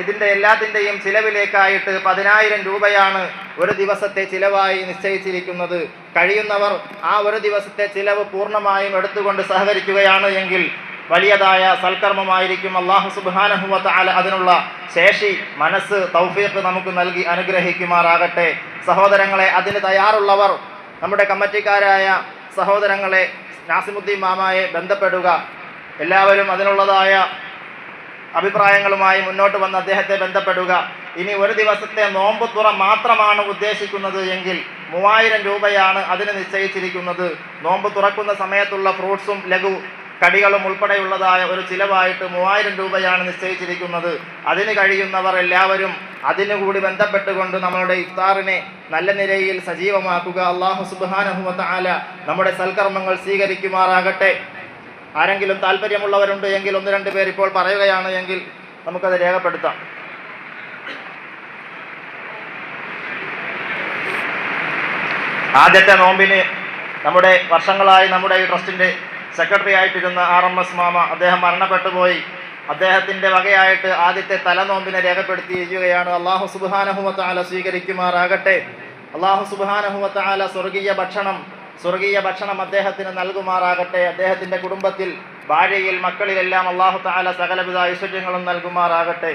ഇതിന്റെ എല്ലാത്തിൻ്റെയും ചിലവിലേക്കായിട്ട് 10,000 രൂപയാണ് ഒരു ദിവസത്തെ ചിലവായി നിശ്ചയിച്ചിരിക്കുന്നത്. കഴിയുന്നവർ ആ ഒരു ദിവസത്തെ ചിലവ് പൂർണ്ണമായും എടുത്തുകൊണ്ട് സഹകരിക്കുകയാണ് എങ്കിൽ വലിയതായ സൽക്കർമ്മമായിരിക്കും. അല്ലാഹു സുബ്ഹാനഹു വ തആല അതിനുള്ള ശേഷി, മനസ്സ്, തൗഫീഖ് നമുക്ക് നൽകി അനുഗ്രഹിക്കുമാറാകട്ടെ. സഹോദരങ്ങളെ, അതിന് തയ്യാറുള്ളവർ നമ്മുടെ കമ്മിറ്റിക്കാരായ സഹോദരങ്ങളെ നാസിമുദ്ദീൻ മാമയെ ബന്ധപ്പെടുക. എല്ലാവരും അതിനുള്ളതായ അഭിപ്രായങ്ങളുമായി മുന്നോട്ട് വന്ന് അദ്ദേഹത്തെ ബന്ധപ്പെടുക. ഇനി ഒരു ദിവസത്തെ നോമ്പ് തുറ മാത്രമാണ് ഉദ്ദേശിക്കുന്നത് എങ്കിൽ 3,000 രൂപയാണ് അതിന് നിശ്ചയിച്ചിരിക്കുന്നത്. നോമ്പ് തുറക്കുന്ന സമയത്തുള്ള ഫ്രൂട്ട്സും ലഘു കടികളും ഉൾപ്പെടെയുള്ളതായ ഒരു ചിലവായിട്ട് 3,000 രൂപയാണ് നിശ്ചയിച്ചിരിക്കുന്നത്. അതിന് കഴിയുന്നവർ എല്ലാവരും അതിനുകൂടി ബന്ധപ്പെട്ടുകൊണ്ട് നമ്മളുടെ ഇഫ്താറിനെ നല്ല നിലയിൽ സജീവമാക്കുക. അല്ലാഹു സുബ്ഹാനഹു വ തആല നമ്മുടെ സൽക്കർമ്മങ്ങൾ സ്വീകരിക്കുമാറാകട്ടെ. ആരെങ്കിലും താല്പര്യമുള്ളവരുണ്ട് എങ്കിൽ 1-2 പേർ ഇപ്പോൾ പറയുകയാണ് എങ്കിൽ നമുക്കത് രേഖപ്പെടുത്താം. ആദ്യത്തെ നോമ്പിന് വർഷങ്ങളായി നമ്മുടെ ഈ ട്രസ്റ്റിന്റെ സെക്രട്ടറി ആയിട്ടിരുന്ന RMS മാമ, അദ്ദേഹം മരണപ്പെട്ടു പോയി. അദ്ദേഹത്തിന്റെ വകയായിട്ട് ആദ്യത്തെ തലനോമ്പിനെ രേഖപ്പെടുത്തിയിരിക്കുകയാണ്. അല്ലാഹു സുബ്ഹാനഹു വ തആല സ്വീകരിക്കുമാറാകട്ടെ. അല്ലാഹു സുബ്ഹാനഹു വ തആല സ്വർഗീയ ഭക്ഷണം അദ്ദേഹത്തിന് നൽകുമാറാകട്ടെ. അദ്ദേഹത്തിന്റെ കുടുംബത്തിൽ, ഭാര്യയിൽ, മക്കളിലെല്ലാം അല്ലാഹു തആല സകലവിധ ഐശ്വര്യങ്ങളും നൽകുമാറാകട്ടെ.